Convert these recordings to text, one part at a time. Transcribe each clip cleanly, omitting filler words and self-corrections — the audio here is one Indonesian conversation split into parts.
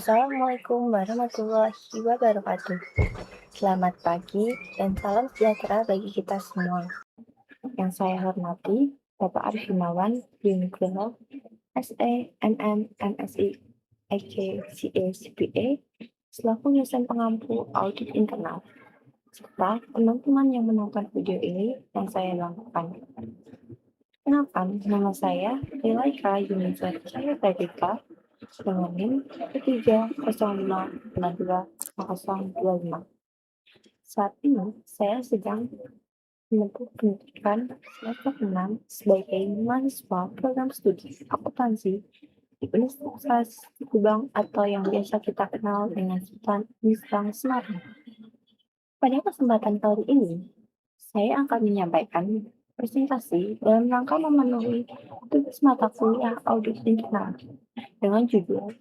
Assalamualaikum warahmatullahi wabarakatuh. Selamat pagi dan salam sejahtera bagi kita semua. Yang saya hormati, Bapak Arif Gunawan, Bintang, SE, MM, MSI, EK, CA, CPA, selaku dosen pengampu audit internal, serta teman-teman yang menonton video ini yang saya lakukan. Kenalkan, nama saya Ilaika Yunizar Cahaya dengan NIM 30592 Saat ini saya sedang menempuh pendidikan semester 6 sebagai mahasiswa program studi akuntansi di Universitas Subang atau yang biasa kita kenal dengan sebutan Unisbank Semarang. Pada kesempatan kali ini, saya akan menyampaikan presentasi dalam rangka memenuhi tugas mata kuliah audit internal dengan judul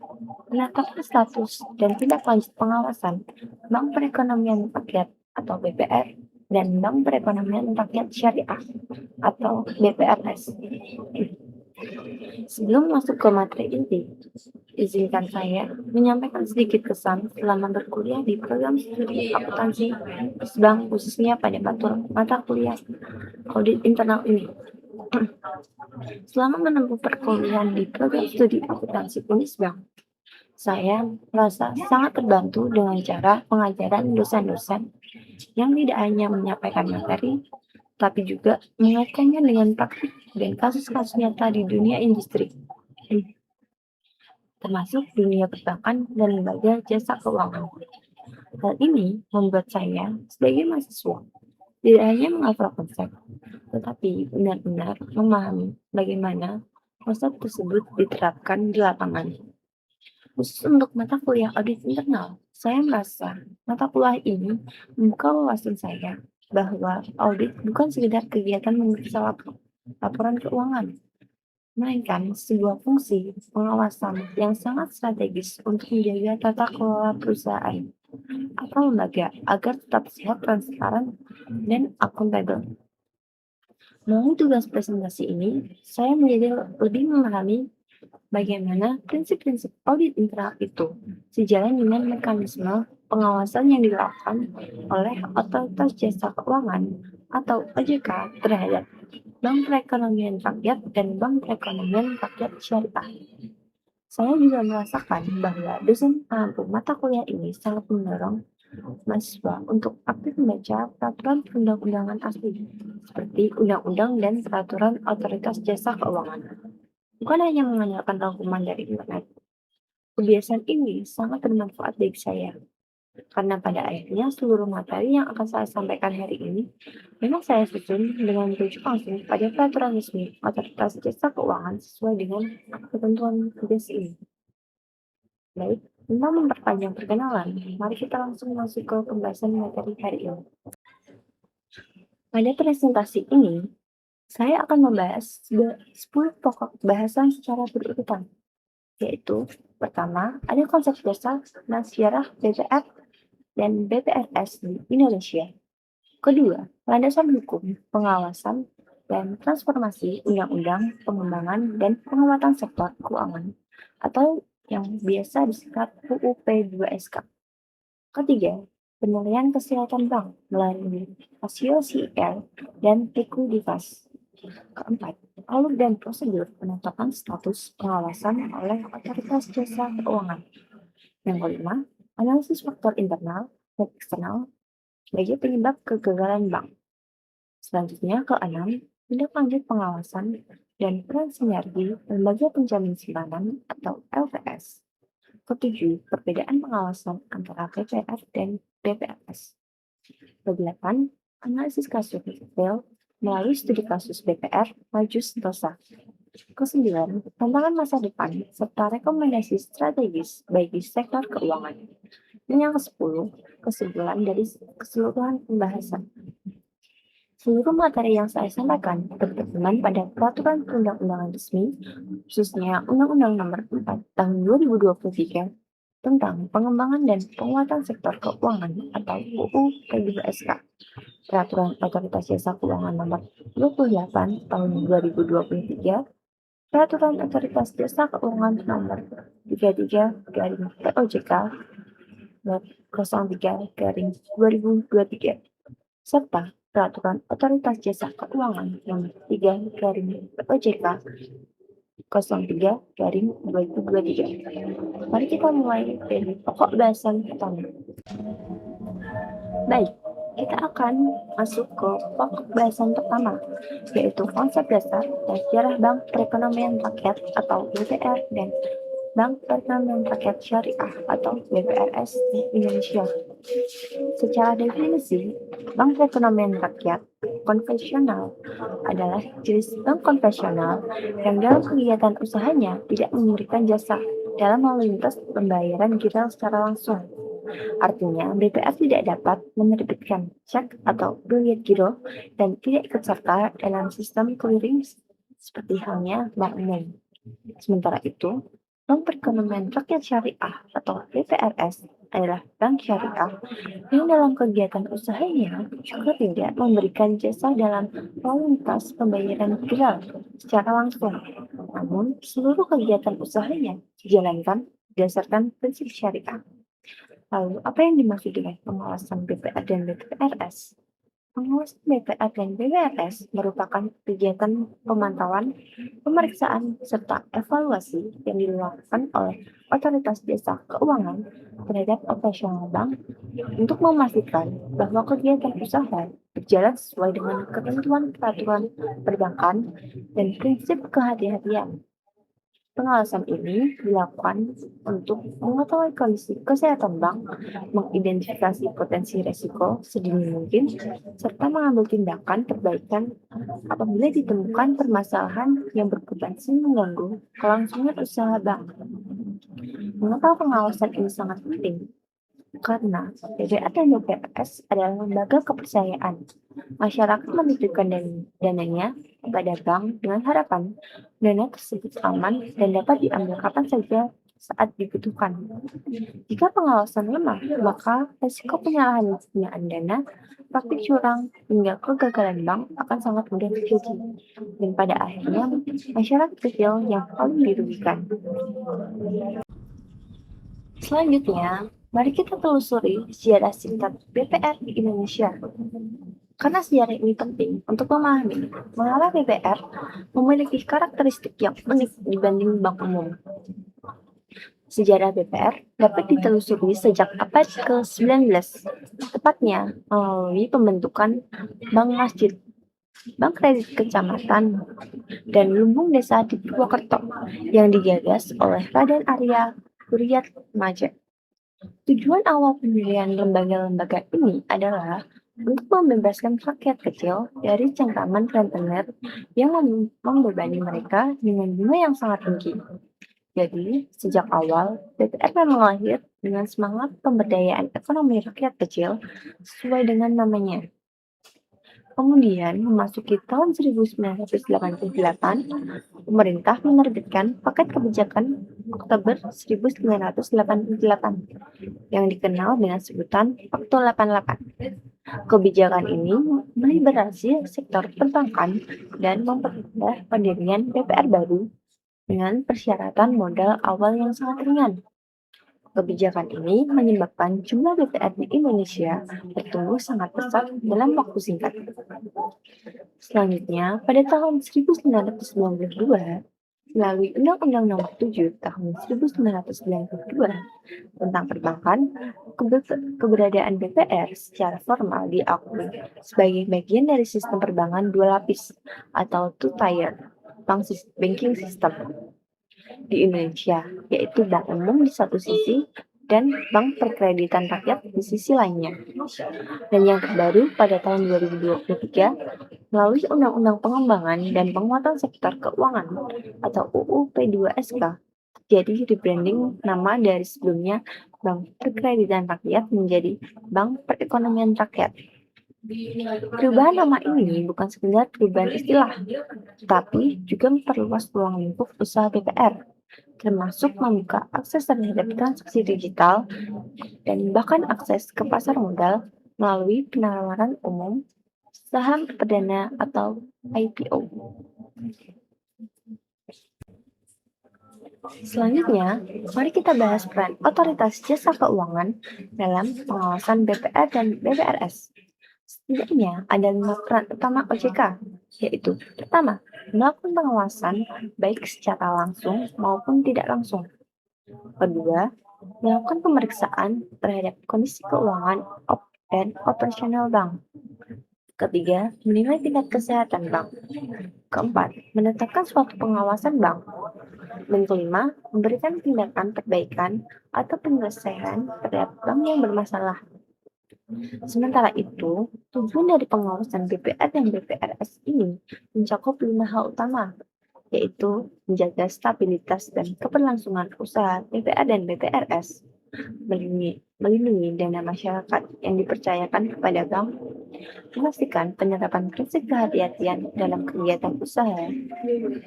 Penetapan Status dan Tindak Lanjut Pengawasan Bank Perekonomian Rakyat atau BPR dan Bank Perekonomian Rakyat Syariah atau BPRS. Sebelum masuk ke materi inti, izinkan saya menyampaikan sedikit kesan selama berkuliah di program studi akuntansi Bank khususnya pada mata kuliah audit internal ini. Selama menempuh perkuliahan di program studi akuntansi Unisbank, saya merasa sangat terbantu dengan cara pengajaran dosen-dosen yang tidak hanya menyampaikan materi, tapi juga mengaitkannya dengan praktik dan kasus-kasus nyata di dunia industri, termasuk dunia perbankan dan lembaga jasa keuangan. Hal ini membuat saya sebagai mahasiswa tidak hanya menghafal konsep, tetapi benar-benar memahami bagaimana konsep tersebut diterapkan di lapangan. Khusus untuk mata kuliah audit internal, saya merasa mata kuliah ini membuka wawasan saya bahwa audit bukan sekedar kegiatan memeriksa laporan keuangan, melainkan sebuah fungsi pengawasan yang sangat strategis untuk menjaga tata kelola perusahaan atau lembaga agar tetap sehat, transparan, dan akuntabel. Melalui tugas presentasi ini, saya menjadi lebih memahami bagaimana prinsip-prinsip audit internal itu sejalan dengan mekanisme pengawasan yang dilakukan oleh Otoritas Jasa Keuangan atau OJK terhadap Bank Perekonomian Rakyat dan Bank Perekonomian Rakyat Syariah. Saya juga merasakan bahwa dosen pengampu mata kuliah ini sangat mendorong mahasiswa untuk aktif membaca peraturan perundang-undangan asli, seperti undang-undang dan peraturan Otoritas Jasa Keuangan. Bukan hanya mengandalkan rangkuman dari internet. Kebiasaan ini sangat bermanfaat bagi saya, karena pada akhirnya seluruh materi yang akan saya sampaikan hari ini memang saya susun dengan merujuk langsung pada peraturan resmi Otoritas Jasa Keuangan sesuai dengan ketentuan tugas ini. Baik, tanpa memperpanjang perkenalan, mari kita langsung masuk ke pembahasan materi hari ini. Pada presentasi ini, saya akan membahas 10 pokok bahasan secara berurutan, yaitu pertama, ada konsep dasar dan sejarah BPR dan BPRS di Indonesia. Kedua, landasan hukum, pengawasan, dan transformasi undang-undang pengembangan dan penguatan sektor keuangan atau yang biasa disingkat UU P2SK. Ketiga, penilaian kesehatan bank melalui rasio CER dan ekuiditas. Keempat, alur dan prosedur penetapan status pengawasan oleh Otoritas Jasa Keuangan. Yang kelima, analisis faktor internal dan eksternal sebagai penyebab kegagalan bank. Selanjutnya, keenam, tindak lanjut pengawasan dan peran sinergi lembaga penjamin simpanan atau LPS. Ketujuh, perbedaan pengawasan antara BPR dan BPRS. Kedelapan, analisis kasus detail melalui studi kasus BPR maju sentosa. Kesembilan, tantangan masa depan serta rekomendasi strategis bagi sektor keuangan. Dan yang ke-10, kesimpulan dari keseluruhan pembahasan. Seluruh materi yang saya sampaikan berpedoman pada peraturan perundang-undangan resmi, khususnya Undang-Undang Nomor 4 Tahun 2023 tentang pengembangan dan penguatan sektor keuangan atau UU P2SK, Peraturan Otoritas Jasa Keuangan Nomor 28 Tahun 2023 Peraturan Otoritas Jasa Keuangan Nomor 33 POJK/03/2023 serta Peraturan Otoritas Jasa Keuangan Nomor 3/POJK 03/2023. Mari kita mulai dari pokok bahasan pertama. Baik, kita akan masuk ke pokok bahasan pertama, yaitu konsep dasar dan sejarah Bank Perekonomian Rakyat atau BPR dan Bank Perekonomian Rakyat Syariah atau BPRS di Indonesia. Secara definisi, Bank Perekonomian Rakyat konvensional adalah jenis bank konvensional yang dalam kegiatan usahanya tidak memberikan jasa dalam lalu lintas pembayaran digital secara langsung. Artinya, BPR tidak dapat menerbitkan cek atau biliet giro dan tidak ikut serta dalam sistem clearing seperti halnya bank umum. Sementara itu, Bank Perekonomian Rakyat Syariah atau BPRS adalah bank syariah yang dalam kegiatan usahanya juga tidak memberikan jasa dalam lalu lintas pembayaran digital secara langsung. Namun, seluruh kegiatan usahanya dijalankan berdasarkan prinsip syariah. Lalu, apa yang dimaksud dengan pengawasan BPR dan BPRS? Pengawasan BPR dan BPRS merupakan kegiatan pemantauan, pemeriksaan, serta evaluasi yang dilakukan oleh Otoritas Jasa Keuangan terhadap operasional bank untuk memastikan bahwa kegiatan usaha berjalan sesuai dengan ketentuan peraturan perbankan dan prinsip kehati-hatian. Pengawasan ini dilakukan untuk mengetahui kondisi kesehatan bank, mengidentifikasi potensi risiko sedini mungkin, serta mengambil tindakan perbaikan apabila ditemukan permasalahan yang berpotensi mengganggu kelangsungan usaha bank. Mengapa pengawasan ini sangat penting? Karena BPR dan BPRS adalah lembaga kepercayaan. Masyarakat menitipkan dananya kepada bank dengan harapan dana tersebut aman dan dapat diambil kapan saja saat dibutuhkan. Jika pengawasan lemah, maka risiko penyalahgunaan dana, praktik curang, hingga kegagalan bank akan sangat mudah terjadi. Dan pada akhirnya, masyarakat kecil yang paling dirugikan. Selanjutnya, mari kita telusuri sejarah singkat BPR di Indonesia. Karena sejarah ini penting untuk memahami mengapa BPR memiliki karakteristik yang unik dibanding bank umum. Sejarah BPR dapat ditelusuri sejak abad ke-19, tepatnya melalui pembentukan Bank Masjid, Bank Kredit Kecamatan, dan Lumbung Desa di Purwokerto yang digagas oleh Raden Arya Kuryatmaja. Tujuan awal pendirian lembaga-lembaga ini adalah untuk membebaskan rakyat kecil dari cengkraman rentenir yang membebani mereka dengan bunga yang sangat tinggi. Jadi, sejak awal, BPR memang lahir dengan semangat pemberdayaan ekonomi rakyat kecil sesuai dengan namanya. Kemudian, memasuki tahun 1988, pemerintah menerbitkan Paket Kebijakan Oktober 1988 yang dikenal dengan sebutan Pakto 88. Kebijakan ini meliberalisasi sektor perbankan dan mempermudah pendirian BPR baru dengan persyaratan modal awal yang sangat ringan. Kebijakan ini menyebabkan jumlah BPR di Indonesia bertumbuh sangat pesat dalam waktu singkat. Selanjutnya, pada tahun 1992, melalui Undang-Undang Nomor 7 Tahun 1992 tentang perbankan, keberadaan BPR secara formal diakui sebagai bagian dari sistem perbankan dua lapis atau two-tier banking system di Indonesia, yaitu bank umum di satu sisi dan bank perkreditan rakyat di sisi lainnya. Dan yang terbaru pada tahun 2023, melalui Undang-Undang Pengembangan dan Penguatan Sektor Keuangan atau UU P2SK, jadi rebranding nama dari sebelumnya Bank Perkreditan Rakyat menjadi Bank Perekonomian Rakyat. Perubahan nama ini bukan sekedar perubahan istilah, tapi juga memperluas ruang lingkup usaha BPR, termasuk membuka akses terhadap transaksi digital dan bahkan akses ke pasar modal melalui penawaran umum, saham perdana atau IPO. Selanjutnya, mari kita bahas peran otoritas jasa keuangan dalam pengawasan BPR dan BPRS. Setidaknya ada 5 peran utama OJK, yaitu pertama, melakukan pengawasan baik secara langsung maupun tidak langsung. Kedua, melakukan pemeriksaan terhadap kondisi keuangan dan operasional bank. Ketiga, menilai tingkat kesehatan bank. Keempat, menetapkan suatu pengawasan bank. Dan kelima, memberikan tindakan perbaikan atau penyelesaian terhadap bank yang bermasalah. Sementara itu, tujuan dari pengawasan BPR dan BPRS ini mencakup 5 hal utama, yaitu menjaga stabilitas dan keberlangsungan usaha BPR dan BPRS, melindungi dana masyarakat yang dipercayakan kepada bank, memastikan penerapan prinsip kehati-hatian dalam kegiatan usaha,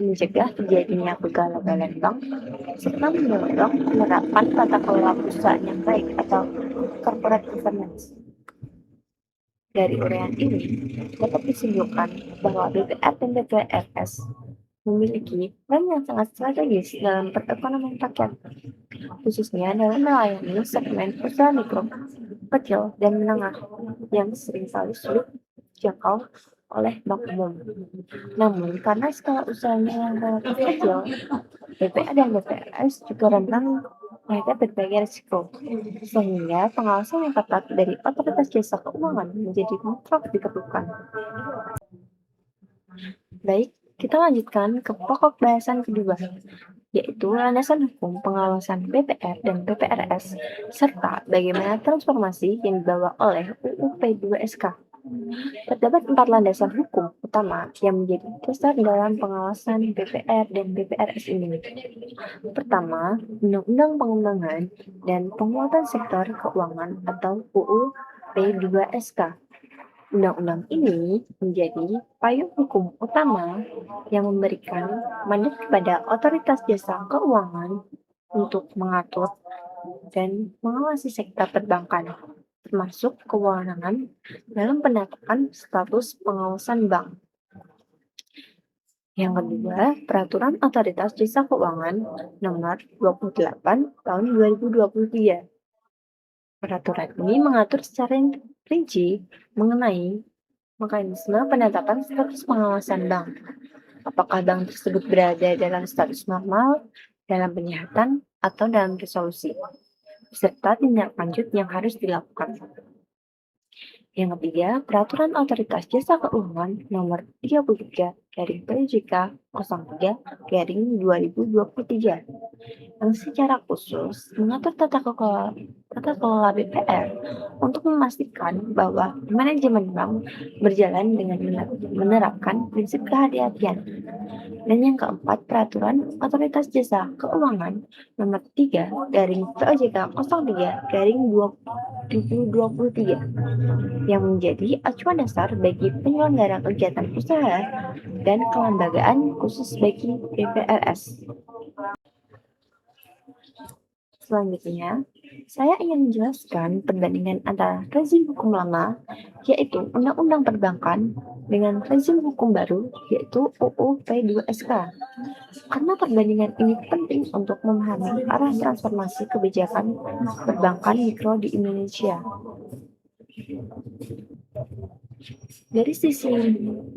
mencegah terjadinya kegagalan bank, serta mendorong penerapan tata kelola perusahaan yang baik atau corporate governance. Dari uraian ini, dapat disimpulkan bahwa BPR dan BPRS memiliki peran yang sangat strategis dalam perekonomian rakyat, khususnya dalam melayani segmen usaha mikro, kecil, dan menengah yang seringkali sulit dijangkau oleh bank umum. Namun, karena skala usahanya yang relatif kecil, BPR dan BPRS juga rentan terhadap berbagai risiko, sehingga pengawasan yang ketat dari otoritas jasa keuangan menjadi mutlak diperlukan. Baik, kita lanjutkan ke pokok bahasan kedua, yaitu landasan hukum pengawasan BPR dan BPRS, serta bagaimana transformasi yang dibawa oleh UU P2SK. Terdapat 4 landasan hukum utama yang menjadi dasar dalam pengawasan BPR dan BPRS ini. Pertama, Undang-Undang Pengembangan dan Penguatan Sektor Keuangan atau UU P2SK. Undang-undang ini menjadi payung hukum utama yang memberikan mandat kepada otoritas jasa keuangan untuk mengatur dan mengawasi sektor perbankan, termasuk kewenangan dalam penetapan status pengawasan bank. Yang kedua, Peraturan Otoritas Jasa Keuangan Nomor 28 Tahun 2023. Peraturan ini mengatur secara rinci mengenai mekanisme penetapan status pengawasan bank. Apakah bank tersebut berada dalam status normal, dalam penyihatan, atau dalam resolusi, serta tindak lanjut yang harus dilakukan. Yang ketiga, Peraturan Otoritas Jasa Keuangan Nomor 33 PJK 03 2023 yang secara khusus mengatur tata kelola BPR untuk memastikan bahwa manajemen bank berjalan dengan menerapkan prinsip kehati-hatian. Dan yang keempat, Peraturan Otoritas Jasa Keuangan Nomor 3 POJK 03 2023 yang menjadi acuan dasar bagi penyelenggara kegiatan usaha dan kelembagaan khusus bagi BPRS. Selanjutnya, saya ingin menjelaskan perbandingan antara rezim hukum lama, yaitu Undang-Undang Perbankan, dengan rezim hukum baru, yaitu UU P2SK. Karena perbandingan ini penting untuk memahami arah transformasi kebijakan perbankan mikro di Indonesia. Dari sisi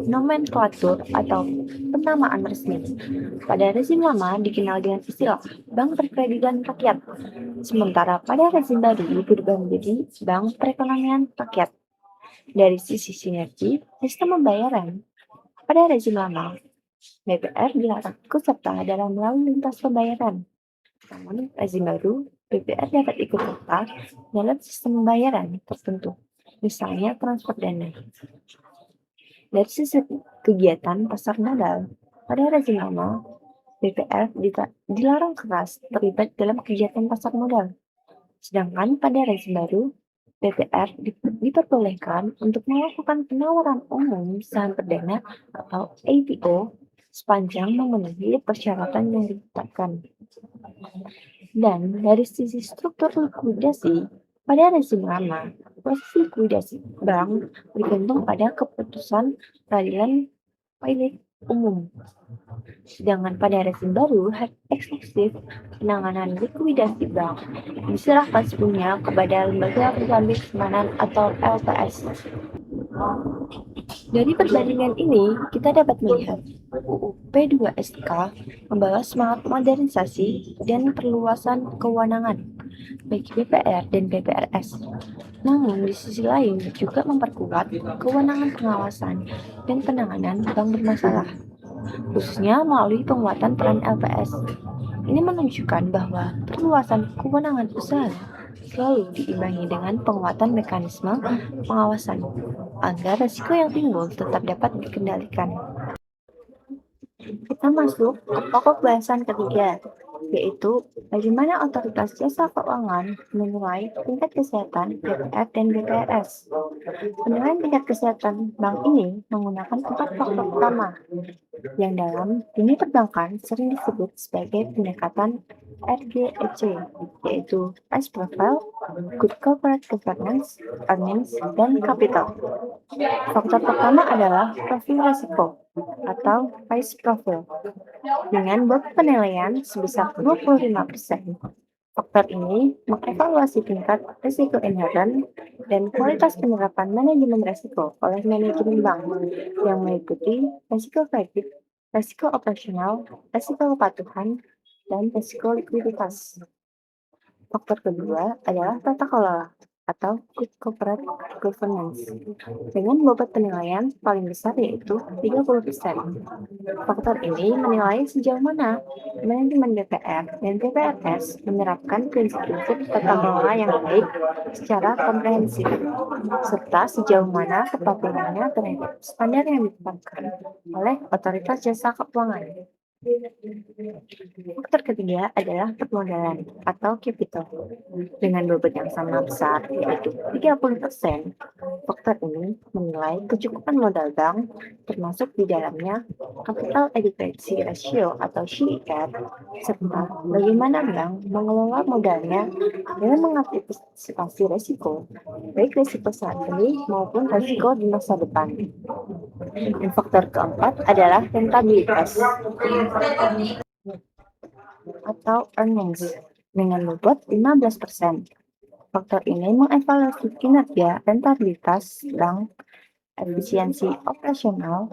nomenklatur atau penamaan resmi, pada rezim lama dikenal dengan istilah Bank Perkreditan Rakyat, sementara pada rezim baru berubah menjadi Bank Perekonomian Rakyat. Dari sisi sinergi sistem pembayaran, pada rezim lama, BPR dilarang ikut serta dalam lalu lintas pembayaran. Namun, rezim baru, BPR dapat ikut serta dalam sistem pembayaran tertentu, misalnya transfer dana. Dari sisi kegiatan pasar modal, pada rezim lama, BPR dilarang keras terlibat dalam kegiatan pasar modal. Sedangkan pada rezim baru, BPR diperbolehkan untuk melakukan penawaran umum saham perdana atau IPO sepanjang memenuhi persyaratan yang ditetapkan. Dan dari sisi struktur likuidasi, pada rezim lama, proses likuidasi bank bergantung pada keputusan peradilan pilot umum. Sedangkan pada rezim baru, hak eksklusif penanganan likuidasi bank diserahkan sepenuhnya kepada Lembaga Pengambil Simpanan atau LPS. Dari perbandingan ini, kita dapat melihat UU P2SK membawa semangat modernisasi dan perluasan kewenangan bagi DPR dan DPRS. Namun, di sisi lain juga memperkuat kewenangan pengawasan dan penanganan bank bermasalah, khususnya melalui penguatan peran LPS. Ini menunjukkan bahwa perluasan kewenangan usaha selalu diimbangi dengan penguatan mekanisme pengawasan agar risiko yang timbul tetap dapat dikendalikan. Kita masuk ke pokok bahasan ketiga, yaitu bagaimana otoritas jasa keuangan menilai tingkat kesehatan DPR dan DPRS. Penilaian tingkat kesehatan bank ini menggunakan 4 faktor utama, yang dalam dunia perbankan sering disebut sebagai pendekatan RGEC, yaitu Risk Profile, Good Corporate Governance, Earnings, dan Capital. Faktor pertama adalah profil risiko atau risk profile dengan bobot penilaian sebesar 25%. Faktor ini mengevaluasi tingkat risiko inherent dan kualitas penerapan manajemen risiko oleh manajemen bank yang meliputi risiko kredit, risiko operasional, risiko kepatuhan, dan risiko likuiditas. Faktor kedua adalah tata kelola atau good corporate governance dengan bobot penilaian paling besar yaitu 30%. Faktor ini menilai sejauh mana manajemen DPR dan DPRS menerapkan prinsip-prinsip tata kelola yang baik secara komprehensif, serta sejauh mana kepatuhannya terhadap standar yang ditetapkan oleh otoritas jasa keuangan. Faktor ketiga adalah permodalan atau capital. Dengan bobot yang sama besar, yaitu 30%, faktor ini menilai kecukupan modal bank, termasuk di dalamnya capital adequacy ratio atau CAR, serta bagaimana bank mengelola modalnya dengan mengantisipasi risiko, baik risiko saat ini maupun risiko di masa depan. Dan faktor keempat adalah rentabilitas atau earnings dengan bobot 15%. Faktor ini mengevaluasi kinerja rentabilitas bank, efisiensi operasional,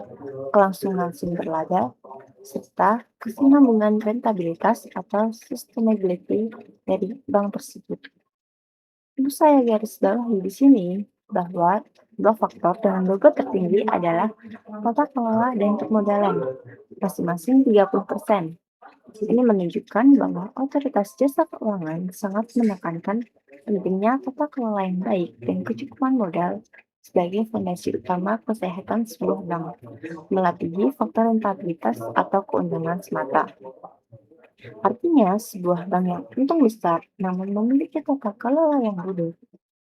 kelangsungan sumber laba, serta kesinambungan rentabilitas atau sustainability dari bank tersebut. Perlu saya garis bawahi di sini bahwa dua faktor dengan bobot tertinggi adalah tata kelola dan permodalan, masing-masing 30%. Ini menunjukkan bahwa otoritas jasa keuangan sangat menekankan pentingnya tata kelola yang baik dan kecukupan modal sebagai fondasi utama kesehatan sebuah bank, melebihi faktor rentabilitas atau keuntungan semata. Artinya, sebuah bank yang untung besar namun memiliki tata kelola yang buruk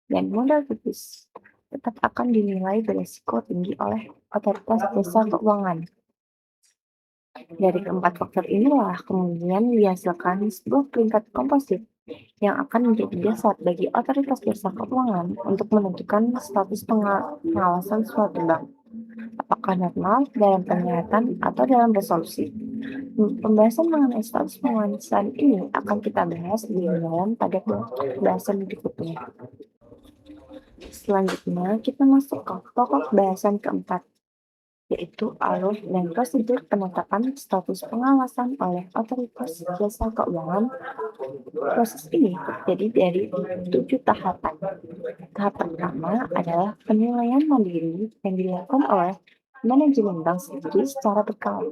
dan modal tipis tetap akan dinilai beresiko tinggi oleh otoritas jasa keuangan. Dari keempat faktor inilah kemudian dihasilkan sebuah peringkat komposit yang akan menjadi dasar bagi otoritas jasa keuangan untuk menentukan status pengawasan suatu bank, apakah normal, dalam penglihatan, atau dalam resolusi. Pembahasan mengenai status pengawasan ini akan kita bahas lebih dalam pada pembahasan berikutnya. Selanjutnya, kita masuk ke pokok bahasan keempat, yaitu alur dan prosedur penetapan status pengawasan oleh otoritas jasa keuangan. Proses ini terjadi dari 7 tahapan. Tahap pertama adalah penilaian mandiri yang dilakukan oleh manajemen bank sendiri secara berkala,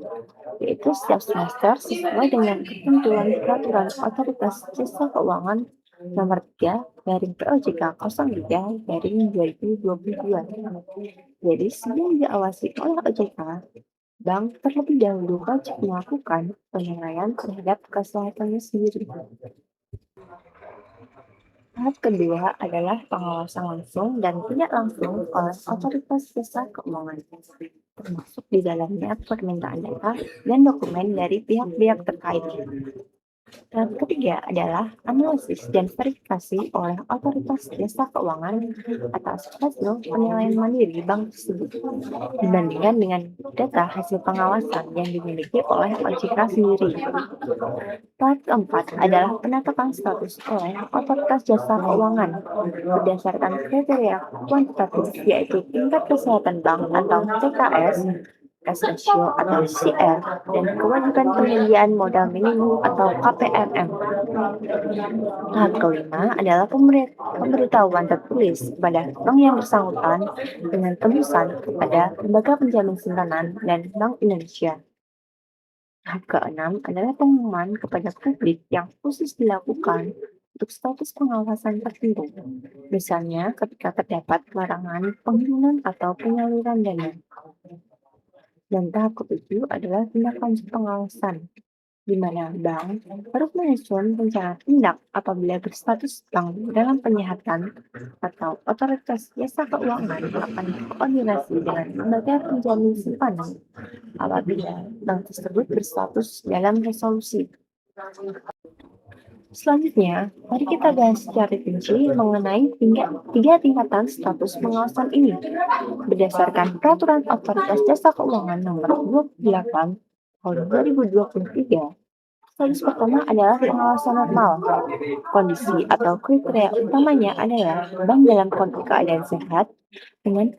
yaitu setiap semester sesuai dengan ketentuan peraturan otoritas jasa keuangan nomor 3 garing POJK 03 garing 2022. Jadi sebelum diawasi oleh OJK, bank terlebih dahulu wajib melakukan penilaian terhadap kesehatannya sendiri. Tahap kedua adalah pengawasan langsung dan tidak langsung oleh otoritas jasa keuangan, termasuk di dalamnya permintaan data dan dokumen dari pihak-pihak terkait. Tahap ketiga adalah analisis dan verifikasi oleh otoritas jasa keuangan atas hasil penilaian mandiri bank tersebut dibandingkan dengan data hasil pengawasan yang dimiliki oleh OJK sendiri. Tahap keempat adalah penetapan status oleh otoritas jasa keuangan berdasarkan kriteria kuantitatif yaitu tingkat kesehatan bank atau TKS, cash ratio atau CR, dan kewajiban penyediaan modal minimum atau KPMM. Tahap kelima adalah pemberitahuan tertulis kepada bank yang bersangkutan dengan tembusan kepada Lembaga Penjamin Simpanan dan Bank Indonesia. Tahap keenam adalah pengumuman kepada publik yang khusus dilakukan untuk status pengawasan tertentu, misalnya ketika terdapat larangan pengiriman atau penyaluran dana. Dan tahap ketujuh adalah tindak lanjut pengawasan, di mana bank harus menyusun rencana tindak apabila berstatus bank dalam penyihatan atau otoritas jasa keuangan akan berkoordinasi dengan lembaga penjamin simpanan apabila bank tersebut berstatus dalam resolusi. Selanjutnya, mari kita bahas secara rinci mengenai tiga tingkatan status pengawasan ini. Berdasarkan Peraturan Otoritas Jasa Keuangan Nomor 28 Tahun 2023, status pertama adalah pengawasan normal. Kondisi atau kriteria utamanya adalah bank dalam kondisi keadaan sehat dengan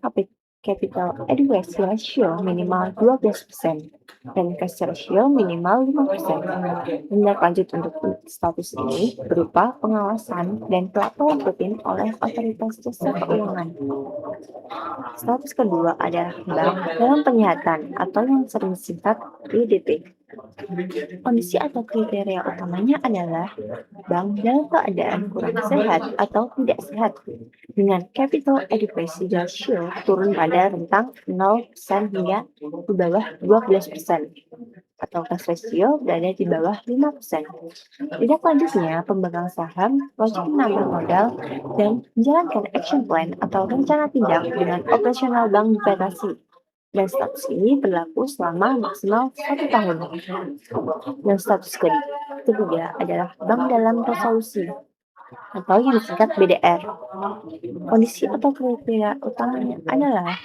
capital adequacy ratio minimal 12% dan cash ratio minimal 5%. Tindak lanjut untuk status ini berupa pengawasan dan pelaporan rutin oleh otoritas jasa keuangan. Status kedua adalah bank dalam penyihatan atau yang sering disingkat BDP. Kondisi atau kriteria utamanya adalah bank dalam keadaan kurang sehat atau tidak sehat dengan capital adequacy ratio turun pada rentang 0% hingga di bawah 12% atau cash ratio berada di bawah 5%. Tindak lanjutnya, pemegang saham wajib menambah modal dan menjalankan action plan atau rencana tindak dengan operasional bank dibatasi. Dan status ini berlaku selama maksimal 1 tahun. Dan status ketiga adalah bank dalam resolusi atau yang disingkat BDR. Kondisi atau kriteria utamanya adalah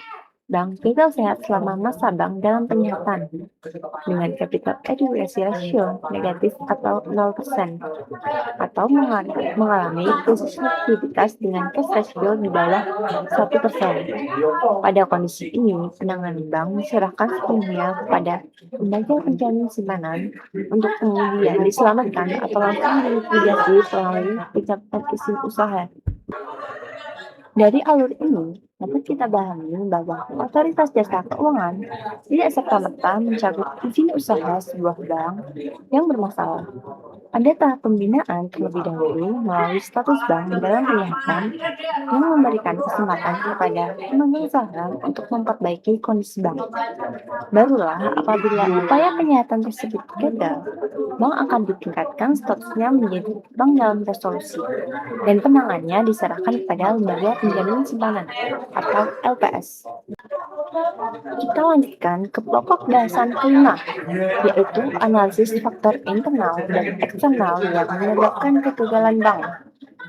bank gagal sehat selama masa bank dalam penyihatan dengan capital adequacy ratio negatif atau 0% atau mengalami krisis likuiditas dengan cash ratio di bawah 1%. Pada kondisi ini, penanganan bank diserahkan sepenuhnya kepada lembaga penjamin simpanan untuk kemudian diselamatkan atau langsung dilikuidasi melalui pencabutan izin usaha. Dari alur ini, dapat kita pahami bahwa otoritas jasa keuangan tidak serta-merta mencabut izin usaha sebuah bank yang bermasalah. Ada tahap pembinaan terlebih dahulu melalui status bank dalam penyihatan yang memberikan kesempatan kepada pemegang saham untuk memperbaiki kondisi bank. Barulah apabila upaya penyihatan tersebut gagal, bank akan ditingkatkan statusnya menjadi bank dalam resolusi dan penanganannya diserahkan kepada lembaga penjamin simpanan atau LPS. Kita lanjutkan ke pokok bahasan kelima, yaitu analisis faktor internal dan eksternal yang menyebabkan kegagalan bank,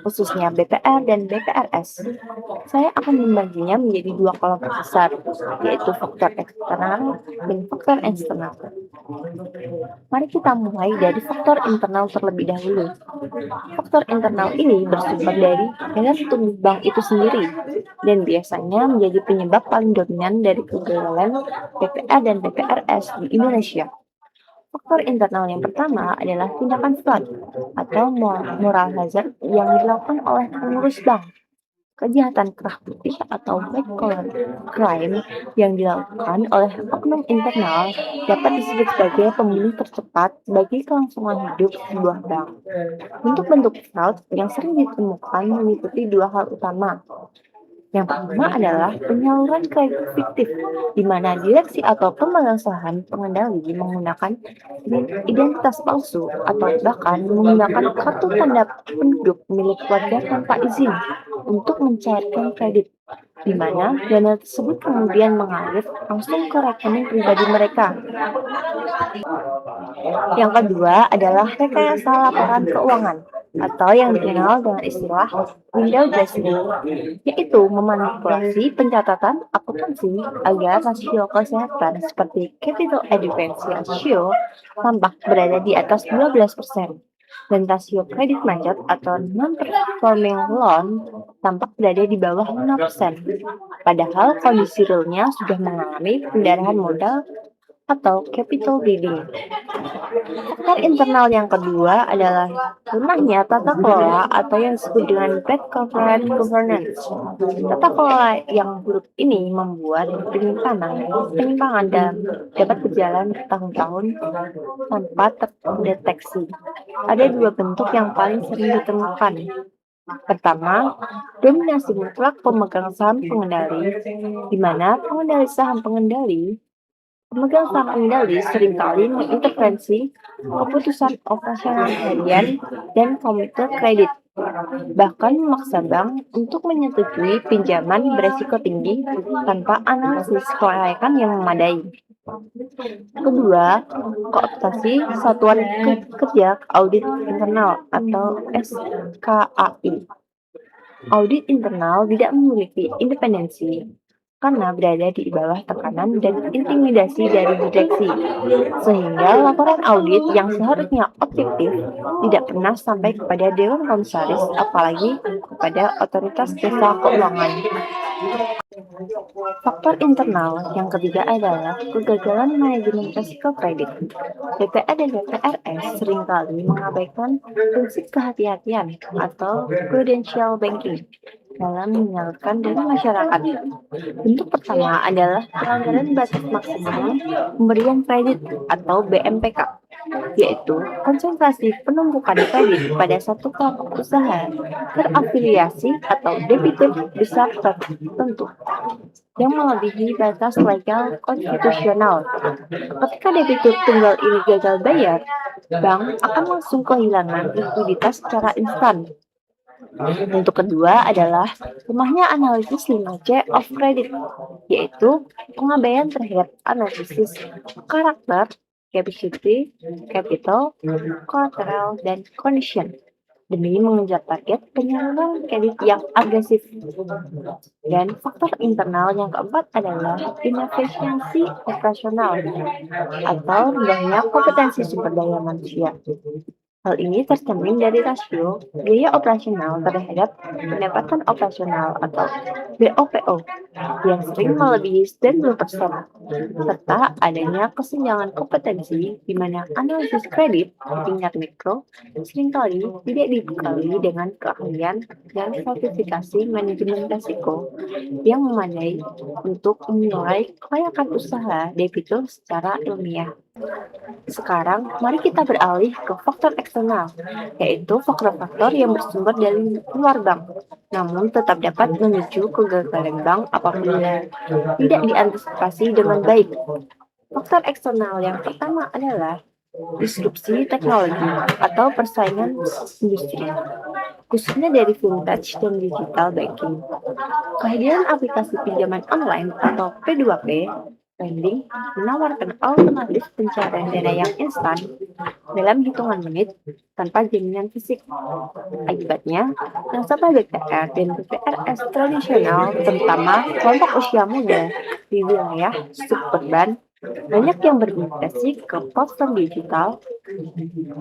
khususnya BPR dan BPRS. Saya akan membaginya menjadi dua kelompok besar, yaitu faktor eksternal dan faktor eksternal. Mari kita mulai dari faktor internal terlebih dahulu. Faktor internal ini bersumber dari dalam tubuh bank itu sendiri dan biasanya menjadi penyebab paling dominan dari kegagalan BPR dan BPRS di Indonesia. Faktor internal yang pertama adalah tindakan fraud atau moral hazard yang dilakukan oleh pengurus bank. Kejahatan kerah putih atau white collar crime yang dilakukan oleh oknum internal dapat disebut sebagai pembunuh tercepat bagi kelangsungan hidup sebuah bank. Bentuk-bentuk fraud yang sering ditemukan meliputi dua hal utama. Yang pertama adalah penyaluran kredit fiktif, di mana direksi atau pemegang saham pengendali menggunakan identitas palsu atau bahkan menggunakan kartu tanda penduduk milik keluarga tanpa izin untuk mencairkan kredit, di mana dana tersebut kemudian mengalir langsung ke rekening pribadi mereka. Yang kedua adalah rekayasa laporan keuangan atau yang dikenal dengan istilah window dressing, yaitu memanipulasi pencatatan akuntansi agar rasio kesehatan seperti capital adequacy ratio tampak berada di atas 12% dan rasio kredit macet atau non-performing loan tampak berada di bawah 5%. Padahal kondisi realnya sudah mengalami pendarahan modal atau capital bleeding. Faktor internal yang kedua adalah lemahnya tata kelola atau yang disebut dengan bad corporate governance. Tata kelola yang buruk ini membuat penyimpangan dapat berjalan bertahun-tahun tanpa terdeteksi. Ada dua bentuk yang paling sering ditemukan. Pertama, dominasi mutlak pemegang saham pengendali, di mana pemegang saham pengendali seringkali mengintervensi keputusan operasional harian dan komite kredit, bahkan memaksa bank untuk menyetujui pinjaman beresiko tinggi tanpa analisis kelayakan yang memadai. Kedua, kooptasi Satuan Kerja Audit Internal atau SKAI. Audit internal tidak memiliki independensi karena berada di bawah tekanan dan intimidasi dari direksi, sehingga laporan audit yang seharusnya objektif tidak pernah sampai kepada Dewan Komisaris, apalagi kepada otoritas jasa keuangan. Faktor internal yang ketiga adalah kegagalan manajemen risiko kredit. BPR dan BPRS seringkali mengabaikan prinsip kehati-hatian atau prudential banking dalam menyalurkan dana masyarakat. Bentuk pertama adalah pelanggaran batas maksimum pemberian kredit atau BMPK, yaitu konsentrasi penumpukan kredit pada satu kelompok usaha terafiliasi atau debitur besar tertentu yang melebihi batas legal konstitusional. Ketika debitur tunggal ini gagal bayar, bank akan langsung kehilangan likuiditas secara instan. Bentuk kedua adalah lemahnya analisis 5C of credit, yaitu pengabaian terhadap analisis karakter, capacity, capital, collateral, dan condition demi mengejar target penyaluran kredit yang agresif. Dan faktor internal yang keempat adalah inefisiensi operasional atau rendahnya kompetensi sumber daya manusia. Hal ini tercermin dari rasio biaya operasional terhadap pendapatan operasional atau BOPO yang sering melebihi 90%, serta adanya kesenjangan kompetensi di mana analisis kredit tingkat mikro seringkali tidak dibekali dengan keahlian dan sertifikasi manajemen risiko yang memadai untuk menilai kelayakan usaha debitur secara ilmiah. Sekarang, mari kita beralih ke faktor eksternal, yaitu faktor-faktor yang bersumber dari luar bank, namun tetap dapat memicu kegagalan bank apabila tidak diantisipasi dengan baik. Faktor eksternal yang pertama adalah disrupsi teknologi atau persaingan industri, khususnya dari vintage dan digital banking. Kehadiran aplikasi pinjaman online atau P2P lending menawarkan alternatif pencairan dana yang instan dalam hitungan menit tanpa jaminan fisik. Akibatnya, nasabah BPR dan BPRS tradisional, terutama kelompok usia muda di wilayah suburban, banyak yang bermigrasi ke platform digital.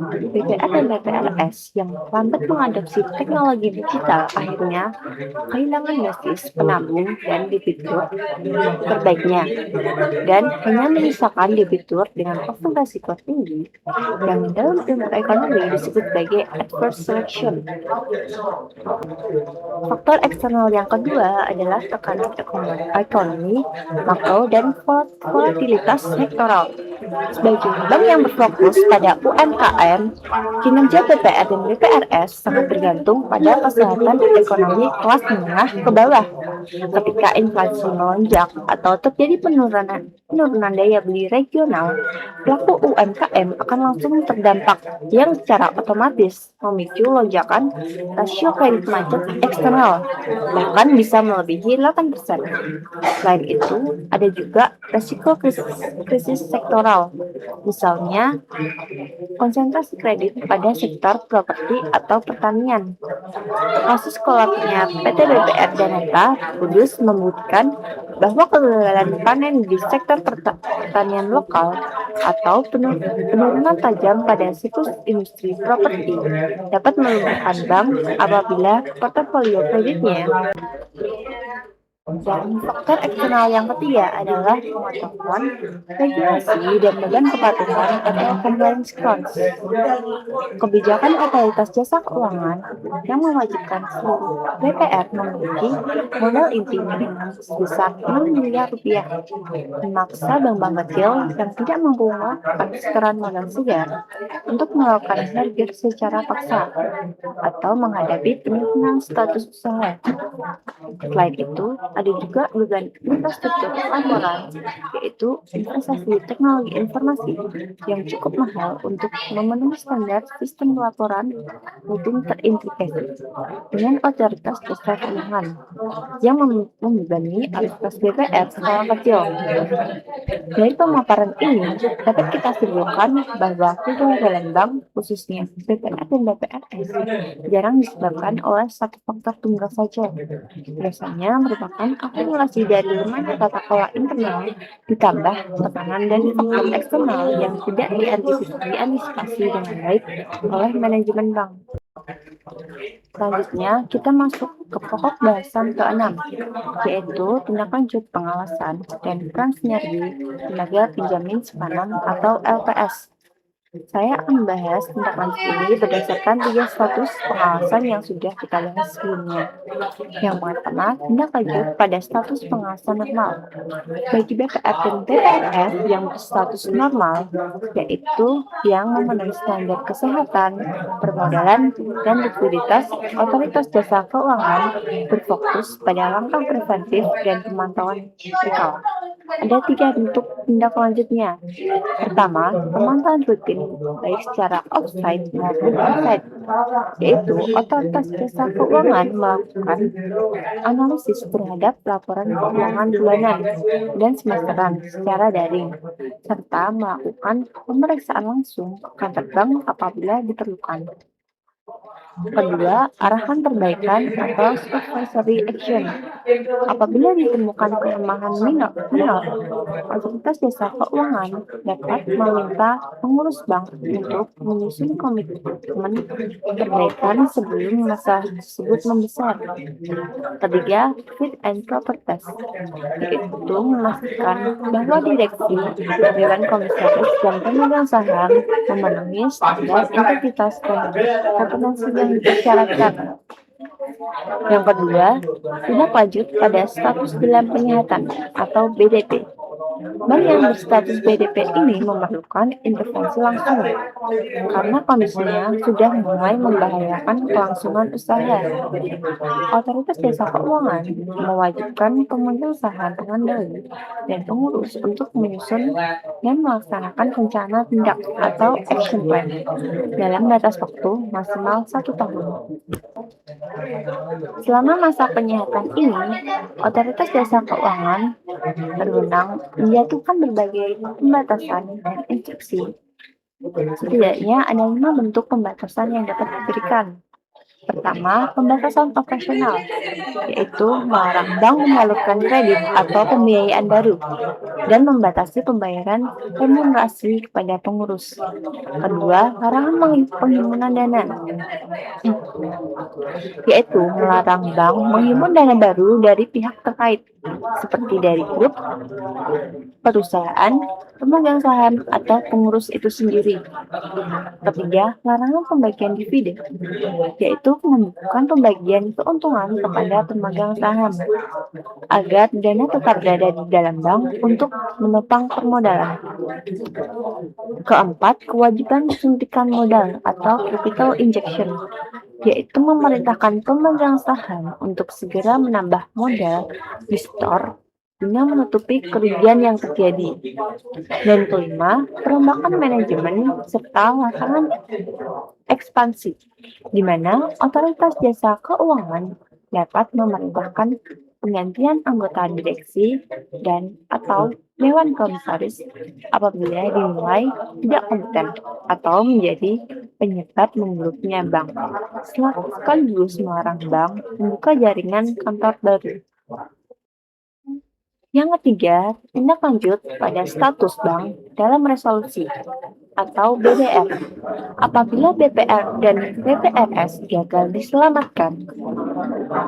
BPR dan BPRS yang lambat mengadopsi teknologi digital akhirnya kehilangan basis penabung dan debitur terbaiknya, dan hanya menyisakan debitur dengan faktor risiko tinggi yang dalam ilmu ekonomi disebut sebagai adverse selection. Faktor eksternal yang kedua adalah tekanan ekonomi makro dan volatilitas sektoral. Sebagai bank yang berfokus pada UMKM, kinerja BPR dan BPRS sangat bergantung pada kesehatan ekonomi kelas menengah ke bawah. Ketika inflasi melonjak atau terjadi penurunan daya beli regional, pelaku UMKM akan langsung terdampak yang secara otomatis memicu lonjakan rasio kredit macet eksternal, bahkan bisa melebihi 8%. Selain itu, ada juga resiko krisis sektoral, misalnya konsentrasi kredit pada sektor properti atau pertanian. Kasus kolapsnya PT BPR Danata Kudus membuktikan bahwa kegagalan panen di sektor pertanian lokal atau penurunan tajam pada siklus industri properti dapat melumpuhkan bank apabila portofolio kreditnya. Dan faktor eksternal yang ketiga adalah pengetahuan, regulasi, dan badan kepatuhan atau compliance crunch. Kebijakan otoritas jasa keuangan yang mewajibkan seluruh BPR memiliki modal inti minimum sebesar 6 miliar rupiah, memaksa bank-bank kecil yang tidak mampu melakukan setoran modal segar untuk melakukan merger secara paksa atau menghadapi penurunan status usaha. Selain itu, ada juga beban infrastruktur laporan, yaitu investasi teknologi informasi yang cukup mahal untuk memenuhi standar sistem laporan rutin terintegrasi dengan otoritas jasa keuangan yang membebani aktivitas BPR skala kecil. Dari pemaparan ini, dapat kita simpulkan bahwa kegagalan bank, khususnya BPR dan BPRS, jarang disebabkan oleh satu faktor tunggal saja. Biasanya merupakan akumulasi dari lemahnya tata kelola internal ditambah tekanan dari faktor eksternal yang tidak diantisipasi dengan baik oleh manajemen bank. Selanjutnya, kita masuk ke pokok bahasan ke-6, yaitu tindak lanjut pengawasan dan peran sinergi lembaga pinjamin simpanan atau LPS. Saya akan membahas tindak lanjut ini berdasarkan 3 status pengawasan yang sudah kita bahas sebelumnya. Yang pertama, tindak lanjut pada status pengawasan normal. Bagi BPR dan BPRS yang berstatus normal, yaitu yang memenuhi standar kesehatan, permodalan, dan likuiditas, otoritas jasa keuangan berfokus pada langkah preventif dan pemantauan fiskal. Ada 3 bentuk tindak lanjutnya. Pertama, pemantauan rutin baik secara offsite maupun onsite, yaitu otoritas jasa keuangan melakukan analisis terhadap laporan keuangan bulanan dan semesteran secara daring, serta melakukan pemeriksaan langsung ke kantor bank apabila diperlukan. Kedua, arahan perbaikan atau supervisory action. Apabila ditemukan kelemahan minor, otoritas jasa keuangan dapat meminta pengurus bank untuk menyusun komitmen perbaikan sebelum masalah tersebut membesar. Ketiga, fit and proper test, yaitu memastikan bahwa direksi, dewan komisaris, dan pemegang saham memenuhi standar integritas dan kompetensi yang disyaratkan. Yang kedua, tindak lanjut pada status dalam penyihatan atau BDP. Bank yang berstatus BDP ini memerlukan intervensi langsung karena kondisinya sudah mulai membahayakan kelangsungan usaha. Otoritas jasa keuangan mewajibkan pemegang saham pengendali dan pengurus untuk menyusun dan melaksanakan rencana tindak atau action plan dalam batas waktu maksimal 1 tahun. Selama masa penyihatan ini, otoritas jasa keuangan berwenang menjatuhkan berbagai pembatasan dan instruksi. Setidaknya ada 5 bentuk pembatasan yang dapat diberikan. Pertama, pembatasan operasional, yaitu melarang bank menyalurkan kredit atau pembiayaan baru dan membatasi pembayaran remunerasi kepada pengurus. Kedua, larangan penghimpunan dana, yaitu melarang bank menghimpun dana baru dari pihak terkait, seperti dari grup, perusahaan, pemegang saham, atau pengurus itu sendiri. Ketiga, larangan pembagian dividen, yaitu membuka pembagian keuntungan kepada pemegang saham, agar dana tetap berada di dalam bank untuk menopang permodalan. Keempat, kewajiban suntikan modal atau capital injection, yaitu memerintahkan pemegang saham untuk segera menambah modal di store guna menutupi kerugian yang terjadi. Dan kelima, perombakan manajemen serta larangan ekspansi, di mana otoritas jasa keuangan dapat memerintahkan penggantian anggota direksi dan atau dewan komisaris apabila dinilai tidak kompeten atau menjadi penyebab memburuknya bank, sekaligus melarang bank membuka jaringan kantor baru. Yang ketiga, tindak lanjut pada status bank dalam resolusi atau BDR. Apabila BPR dan BPRS gagal diselamatkan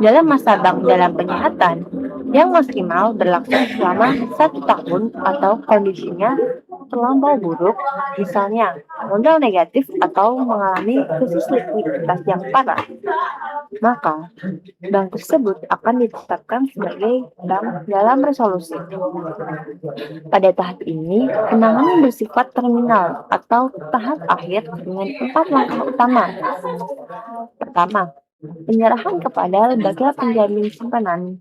dalam masa bank dalam penyihatan yang maksimal berlangsung selama 1 tahun atau kondisinya terlampau buruk, misalnya modal negatif atau mengalami krisis likuiditas yang parah, maka bank tersebut akan ditetapkan sebagai bank dalam resolusi. Pada tahap ini, penanganan bersifat terminal atau tahap akhir dengan 4 langkah utama. Pertama, penyerahan kepada lembaga penjamin simpanan.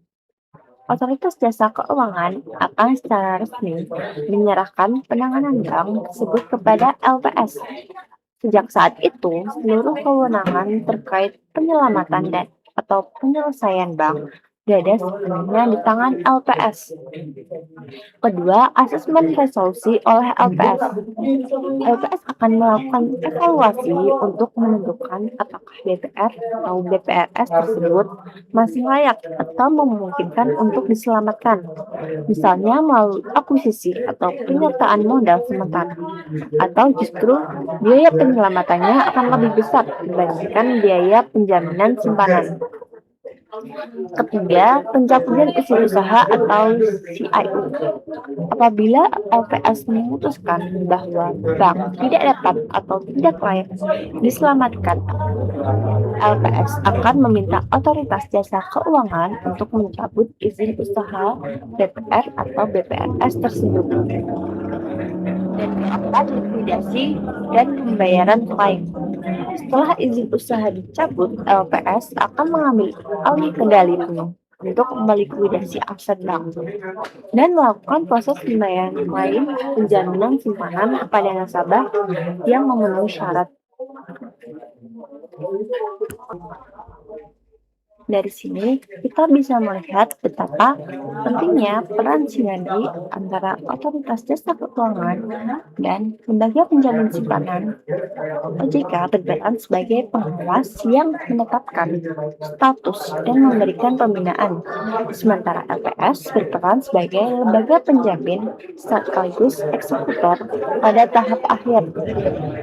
Otoritas jasa keuangan akan secara resmi menyerahkan penanganan bank tersebut kepada LPS. Sejak saat itu, seluruh kewenangan terkait penyelamatan dan atau penyelesaian bank berada sepenuhnya di tangan LPS. Kedua, asesmen resolusi oleh LPS. LPS akan melakukan evaluasi untuk menentukan apakah BPR atau BPRS tersebut masih layak atau memungkinkan untuk diselamatkan, misalnya melalui akuisisi atau penyertaan modal sementara, atau justru biaya penyelamatannya akan lebih besar dibandingkan biaya penjaminan simpanan. Ketiga, pencabutan izin usaha atau CIU. Apabila LPS memutuskan bahwa bank tidak dapat atau tidak layak diselamatkan, LPS akan meminta otoritas jasa keuangan untuk mencabut izin usaha BPR atau BPRS tersebut. Dan keempat, likuidasi dan pembayaran klaim. Setelah izin usaha dicabut, LPS akan mengambil alih kendali penuh untuk melikuidasi aset bank dan melakukan proses pembayaran klaim penjaminan simpanan kepada nasabah yang memenuhi syarat. Dari sini, kita bisa melihat betapa pentingnya peran sinergi antara otoritas jasa keuangan dan lembaga penjamin simpanan. OJK berperan sebagai pengawas yang menetapkan status dan memberikan pembinaan, sementara LPS berperan sebagai lembaga penjamin sekaligus eksekutor pada tahap akhir.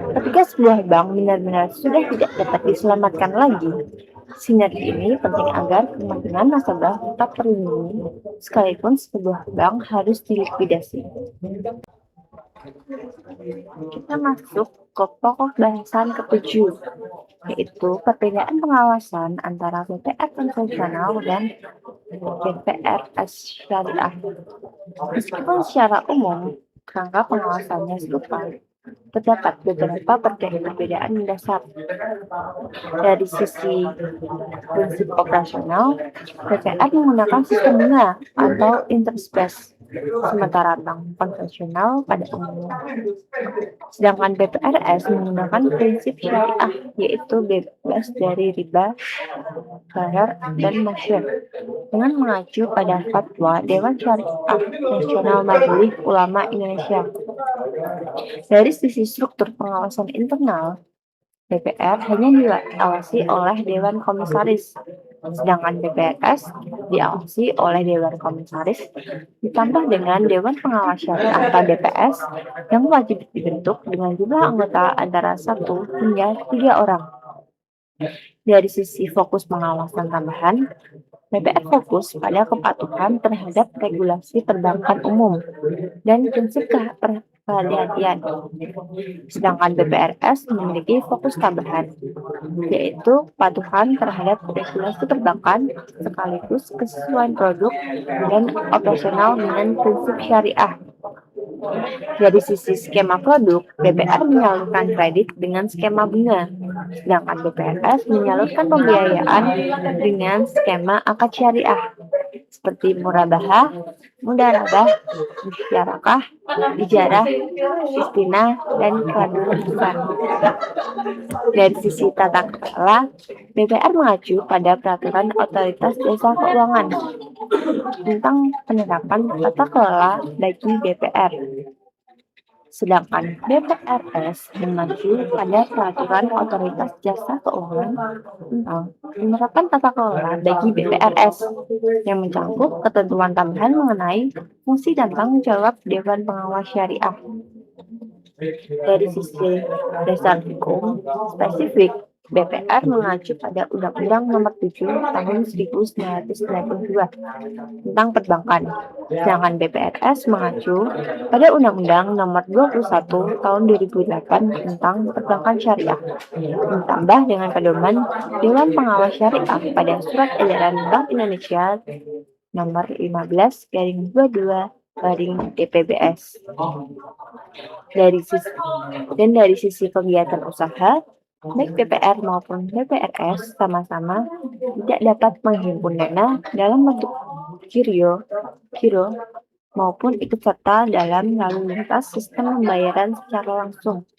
Ketika sebuah bank benar-benar sudah tidak dapat diselamatkan lagi, sinergi ini penting agar kepentingan nasabah tetap terlindungi, sekalipun sebuah bank harus dilikuidasi. Kita masuk ke pokok bahasan ke-7, yaitu perbedaan pengawasan antara BPR konvensional dan BPRS syariah. Meskipun secara umum kerangka pengawasannya serupa, terdapat beberapa perbedaan mendasar. Dari sisi prinsip operasional, BPR menggunakan sistem bunga atau interest based, sementara bank konvensional pada umumnya. Sedangkan BPRS menggunakan prinsip syariah, yaitu bebas dari riba, gharar, dan masyhur, dengan mengacu pada fatwa Dewan Syariah Nasional Majelis Ulama Indonesia. Dari sisi struktur pengawasan internal, BPR hanya diawasi oleh Dewan Komisaris, sedangkan BPRS diawasi oleh Dewan Komisaris ditambah dengan Dewan Pengawas Syariah atau DPS yang wajib dibentuk dengan jumlah anggota antara 1 hingga 3 orang. Dari sisi fokus pengawasan tambahan, BPR fokus pada kepatuhan terhadap regulasi perbankan umum dan prinsip kehati-hatian. Sedangkan BPRS memiliki fokus tambahan, yaitu kepatuhan terhadap regulasi perbankan sekaligus kesesuaian produk dan operasional dengan prinsip syariah. Dari sisi skema produk, BPR menyalurkan kredit dengan skema bunga, Sedangkan BPRS menyalurkan pembiayaan dengan skema akad syariah seperti murabahah, mudarabah, musyarakah, ijarah, istinah, dan keharusan. Dari sisi tata kelola, BPR mengacu pada peraturan Otoritas Jasa Keuangan tentang penerapan tata kelola bagi BPR. Sedangkan BPRS mengacu pada peraturan Otoritas Jasa Keuangan tentang penerapan tata kelola bagi BPRS yang mencakup ketentuan tambahan mengenai fungsi dan tanggung jawab Dewan Pengawas Syariah. Dari sisi dasar hukum spesifik, BPR mengacu pada Undang-Undang Nomor 7 Tahun 1992 tentang perbankan, sedangkan BPRS mengacu pada Undang-Undang Nomor 21 Tahun 2008 tentang perbankan syariah, ditambah dengan pedoman Dewan Pengawas Syariah pada Surat Edaran Bank Indonesia Nomor 15/22/DPBS. Dari sisi kegiatan usaha, baik BPR maupun BPRS sama-sama tidak dapat menghimpun dana dalam bentuk giro maupun ikut serta dalam lalu lintas sistem pembayaran secara langsung.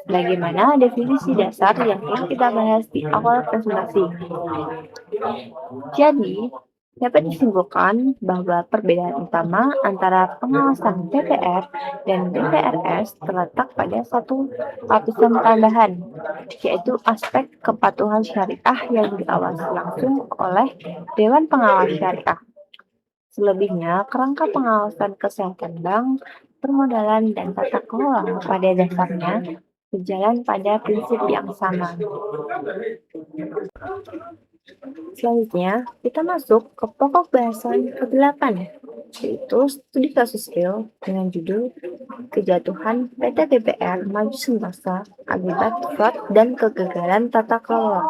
Bagaimana definisi dasar yang telah kita bahas di awal presentasi. Jadi, dapat disimpulkan bahwa perbedaan utama antara pengawasan BPR dan BPRS terletak pada satu lapisan tambahan, yaitu aspek kepatuhan syariah yang diawasi langsung oleh Dewan Pengawas Syariah. Selebihnya, kerangka pengawasan kesehatan bank, permodalan, dan tata kelola pada dasarnya berjalan pada prinsip yang sama. Selanjutnya, kita masuk ke pokok bahasan ke-8, yaitu studi kasus real dengan judul Kejatuhan PT BPR Maju Sentosa akibat fraud dan kegagalan tata kelola.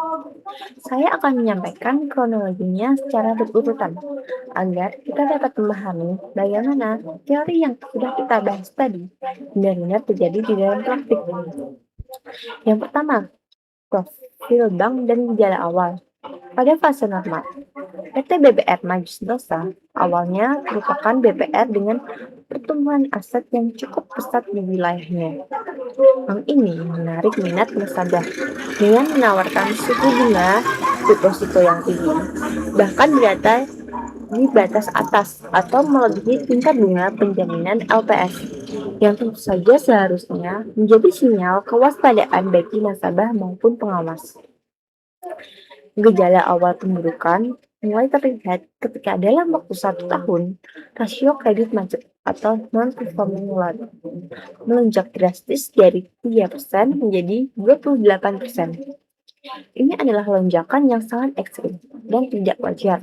Saya akan menyampaikan kronologinya secara berurutan, agar kita dapat memahami bagaimana teori yang sudah kita bahas tadi benar-benar terjadi di dalam praktik. Yang pertama, profil bank dan gejala awal. Pada fase normal, PT BBR Maju Sentosa awalnya merupakan BPR dengan pertumbuhan aset yang cukup pesat di wilayahnya. Bank ini menarik minat nasabah dengan menawarkan suku bunga deposito yang tinggi, bahkan berada di batas atas atau melebihi tingkat bunga penjaminan LPS, yang tentu saja seharusnya menjadi sinyal kewaspadaan bagi nasabah maupun pengawas. Gejala awal pemburukan mulai terlihat ketika dalam waktu 1 tahun, rasio kredit macet atau non-performing loan melonjak drastis dari 3% menjadi 28%. Ini adalah lonjakan yang sangat ekstrim dan tidak wajar.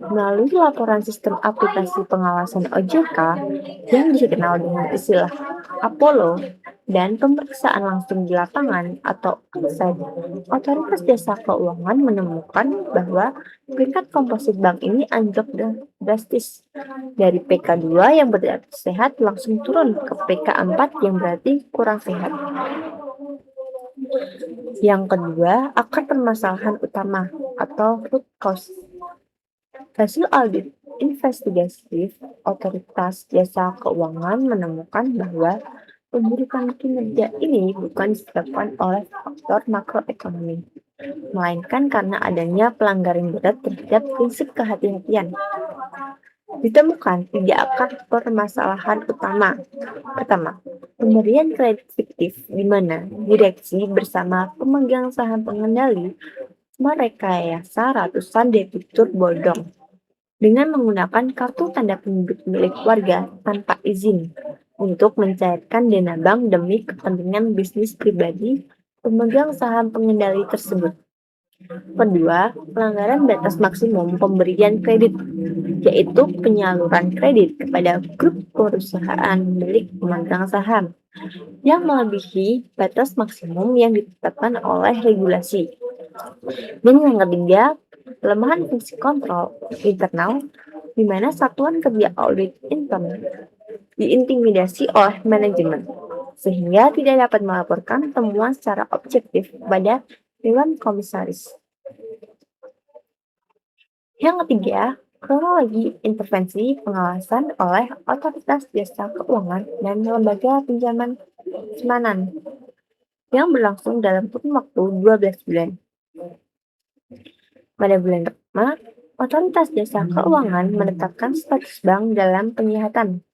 Melalui laporan sistem aplikasi pengawasan OJK yang dikenal dengan istilah Apollo dan pemeriksaan langsung di lapangan atau onsite, Otoritas Jasa Keuangan menemukan bahwa peringkat komposit bank ini anjlok drastis dari PK2 yang berarti sehat langsung turun ke PK4 yang berarti kurang sehat. Yang kedua, akar permasalahan utama atau root cause. Hasil audit investigatif Otoritas Jasa Keuangan menemukan bahwa pemburukan kinerja ini bukan disebabkan oleh faktor makroekonomi, melainkan karena adanya pelanggaran berat terhadap prinsip kehati-hatian. Ditemukan 3 akar permasalahan utama. Pertama, pemberian kredit fiktif di mana direksi bersama pemegang saham pengendali merekayasa ratusan debitur bodong dengan menggunakan kartu tanda penduduk milik warga tanpa izin untuk mencairkan dana bank demi kepentingan bisnis pribadi pemegang saham pengendali tersebut. Kedua, pelanggaran batas maksimum pemberian kredit, yaitu penyaluran kredit kepada grup perusahaan milik pemegang saham yang melebihi batas maksimum yang ditetapkan oleh regulasi. Dan yang ketiga, pelemahan fungsi kontrol internal di mana satuan kerja audit intern diintimidasi oleh manajemen. sehingga tidak dapat melaporkan temuan secara objektif kepada Dewan Komisaris. Yang ketiga, kronologi intervensi pengawasan oleh otoritas jasa keuangan dan lembaga pinjaman simpanan yang berlangsung dalam kurun waktu 12 bulan. Pada bulan pertama, otoritas jasa keuangan menetapkan status bank dalam penyihatan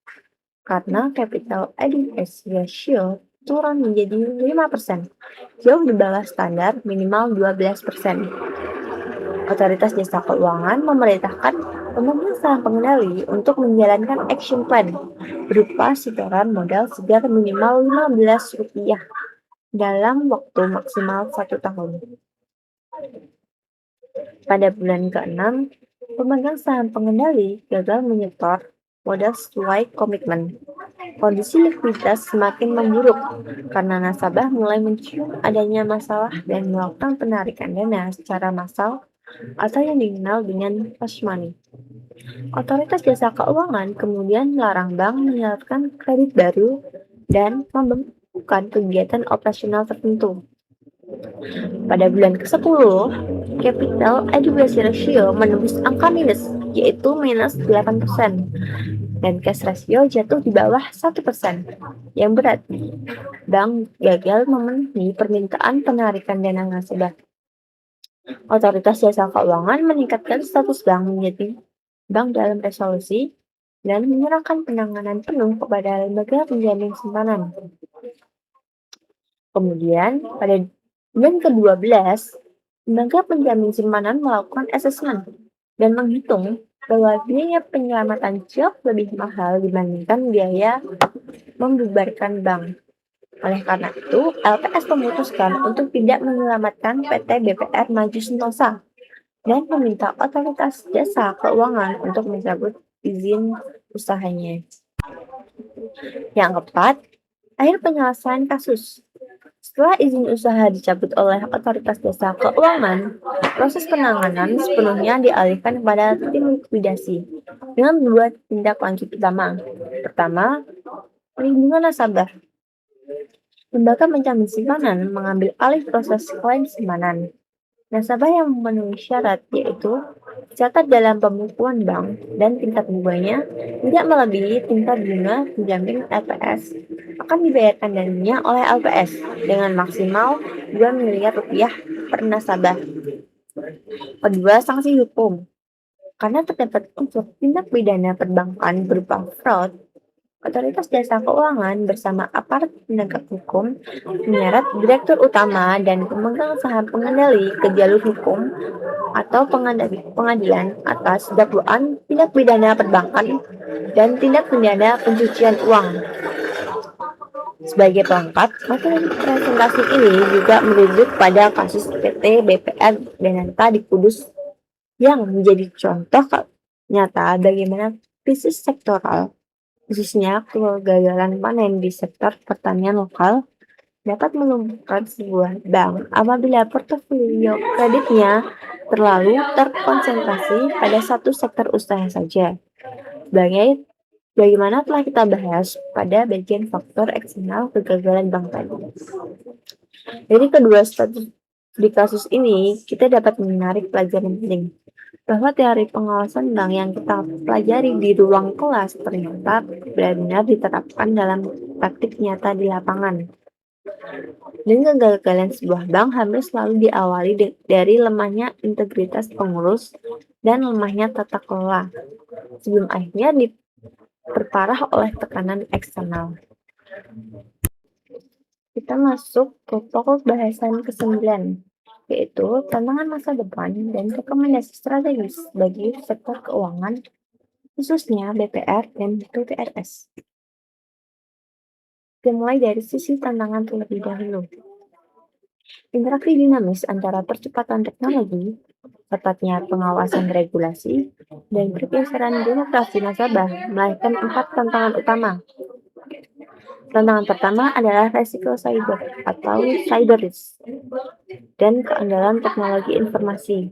karena capital adequacy ratio turun menjadi 5%, jauh di bawah standar minimal 12%. Otoritas jasa keuangan memerintahkan pemegang saham pengendali untuk menjalankan action plan berupa setoran modal segar minimal Rp15 dalam waktu maksimal 1 tahun. Pada bulan ke-6, pemegang saham pengendali gagal menyetor modal sesuai komitmen. Kondisi likuiditas semakin memburuk karena nasabah mulai mencium adanya masalah dan melakukan penarikan dana secara massal atau yang dikenal dengan flash money. Otoritas jasa keuangan kemudian melarang bank menyalurkan kredit baru dan membekukan kegiatan operasional tertentu. Pada bulan ke-10, capital adequacy ratio menembus angka minus, yaitu minus 8%, dan cash ratio jatuh di bawah 1%, yang berarti bank gagal memenuhi permintaan penarikan dana nasabah. Otoritas jasa keuangan meningkatkan status bank menjadi bank dalam resolusi dan menyerahkan penanganan penuh kepada lembaga penjamin simpanan. Kemudian, pada bulan ke-12, lembaga penjamin simpanan melakukan asesmen dan menghitung bahwa biaya penyelamatan jauh lebih mahal dibandingkan biaya membubarkan bank. Oleh karena itu, LPS memutuskan untuk tidak menyelamatkan PT BPR Maju Sentosa dan meminta otoritas jasa keuangan untuk mencabut izin usahanya. Yang keempat, akhir penyelesaian kasus. Setelah izin usaha dicabut oleh otoritas jasa keuangan, proses penanganan sepenuhnya dialihkan kepada tim likuidasi dengan membuat tindak lanjut utama. Pertama, perlindungan nasabah. Lembaga penjamin simpanan mengambil alih proses klaim simpanan. Nasabah yang memenuhi syarat yaitu tercatat dalam pembukuan bank dan tingkat bunganya tidak melebihi tingkat bunga penjamin LPS akan dibayarkan dananya oleh LPS dengan maksimal Rp2 miliar per nasabah. Kedua, sanksi hukum. Karena terdapat unsur tindak pidana perbankan berupa fraud, otoritas jasa keuangan bersama aparat penegak hukum menyeret direktur utama dan pemegang saham pengendali ke jalur hukum atau pengadilan atas dakwaan tindak pidana perbankan dan tindak pidana pencucian uang. Sebagai pelengkap, materi presentasi ini juga merujuk pada kasus PT BPR Denanta di Kudus yang menjadi contoh nyata bagaimana krisis sektoral, khususnya kegagalan panen di sektor pertanian lokal, dapat melumpuhkan sebuah bank apabila portofolio kreditnya terlalu terkonsentrasi pada satu sektor usaha saja. Bagaimana telah kita bahas pada bagian faktor eksternal kegagalan bank tadi. Dari kedua di kasus ini, kita dapat menarik pelajaran penting bahwa teori pengawasan bank yang kita pelajari di ruang kelas ternyata benar-benar diterapkan dalam praktik nyata di lapangan. Dan kegagalan sebuah bank hampir selalu diawali dari lemahnya integritas pengurus dan lemahnya tata kelola, sebelum akhirnya diperparah oleh tekanan eksternal. Kita masuk ke pokok bahasan ke-9, yaitu tantangan masa depan dan rekomendasi strategis bagi sektor keuangan, khususnya BPR dan BPRS. Dimulai dari sisi tantangan terlebih dahulu. Interaksi dinamis antara percepatan teknologi, ketatnya pengawasan regulasi, dan pergeseran demokrasi nasabah melahirkan 4 tantangan utama. Tantangan pertama adalah resiko cyber atau cyber risk dan keandalan teknologi informasi.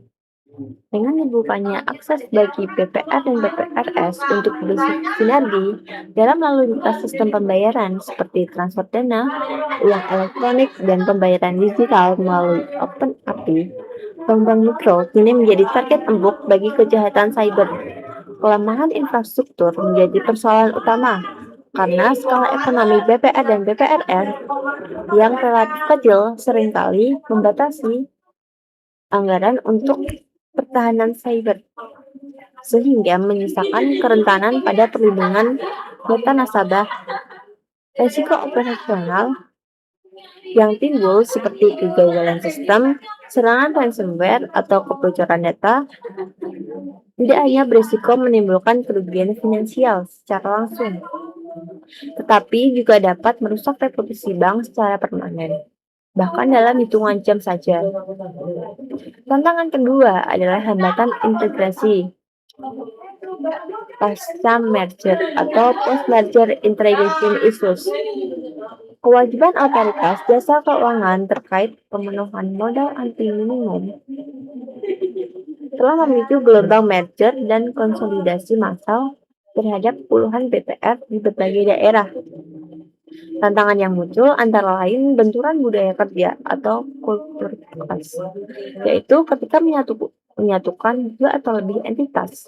Dengan dibukanya akses bagi BPR dan BPRS untuk bersinergi dalam lalu lintas sistem pembayaran seperti transfer dana, uang elektronik, dan pembayaran digital melalui Open API, bank-bank mikro kini menjadi target empuk bagi kejahatan cyber. Kelemahan infrastruktur menjadi persoalan utama karena skala ekonomi BPR dan BPRS yang relatif kecil seringkali membatasi anggaran untuk pertahanan cyber, sehingga menyisakan kerentanan pada perlindungan data nasabah. Risiko operasional yang timbul seperti kegagalan sistem, serangan ransomware, atau kebocoran data tidak hanya berisiko menimbulkan kerugian finansial secara langsung, tetapi juga dapat merusak reputasi bank secara permanen, bahkan dalam hitungan jam saja. Tantangan kedua adalah hambatan integrasi pasca merger atau post merger integration issues. Kewajiban otoritas jasa keuangan terkait pemenuhan modal anti minimum telah memicu gelombang merger dan konsolidasi massal terhadap puluhan BPR di berbagai daerah. Tantangan yang muncul antara lain benturan budaya kerja atau kultur kelas, yaitu ketika menyatukan dua atau lebih entitas.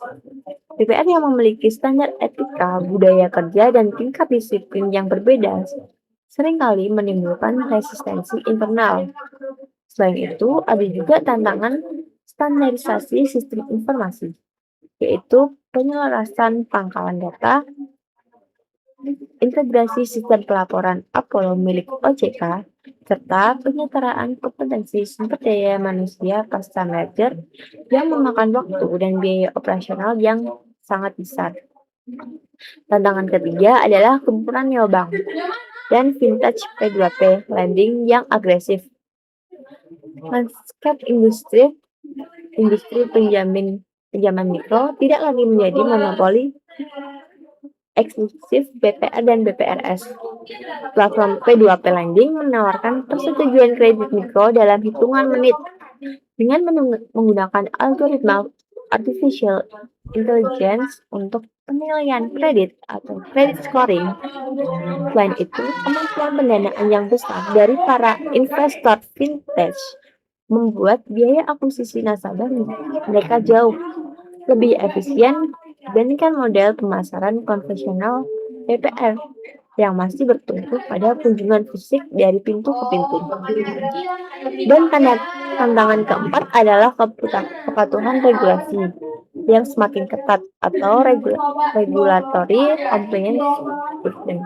BPR yang memiliki standar etika, budaya kerja, dan tingkat disiplin yang berbeda seringkali menimbulkan resistensi internal. Selain itu, ada juga tantangan standarisasi sistem informasi, yaitu penyelarasan pangkalan data, integrasi sistem pelaporan Apollo milik OJK, serta penyetaraan kompetensi sumber daya manusia pasca merger yang memakan waktu dan biaya operasional yang sangat besar. Tantangan ketiga adalah gempuran neobank dan vintage P2P lending yang agresif. Landscape industri pinjaman mikro tidak lagi menjadi monopoli eksklusif BPR dan BPRS. Platform P2P Lending menawarkan persetujuan kredit mikro dalam hitungan menit dengan menggunakan algoritma artificial intelligence untuk penilaian kredit atau credit scoring. Selain itu, kemampuan pendanaan yang besar dari para investor vintage membuat biaya akuisisi nasabah mereka jauh lebih efisien dibandingkan model pemasaran konvensional BPR yang masih bertumpu pada kunjungan fisik dari pintu ke pintu. Dan tantangan keempat adalah kepatuhan regulasi yang semakin ketat atau regulatory compliance burden.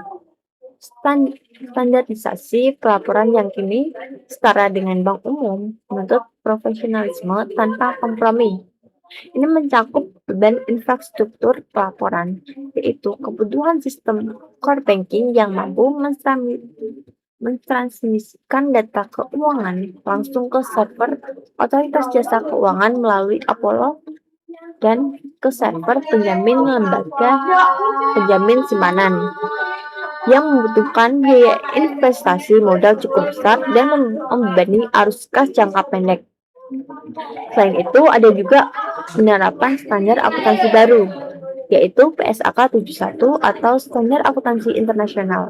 Standarisasi pelaporan yang kini setara dengan bank umum menuntut profesionalisme tanpa kompromi. Ini mencakup beban infrastruktur pelaporan, yaitu kebutuhan sistem core banking yang mampu mentransmisikan data keuangan langsung ke server otoritas jasa keuangan melalui Apollo dan ke server penjamin lembaga penjamin simpanan yang membutuhkan biaya investasi modal cukup besar dan membebani arus kas jangka pendek. Selain itu, ada juga penerapan standar akuntansi baru, yaitu PSAK 71 atau Standar Akuntansi Internasional,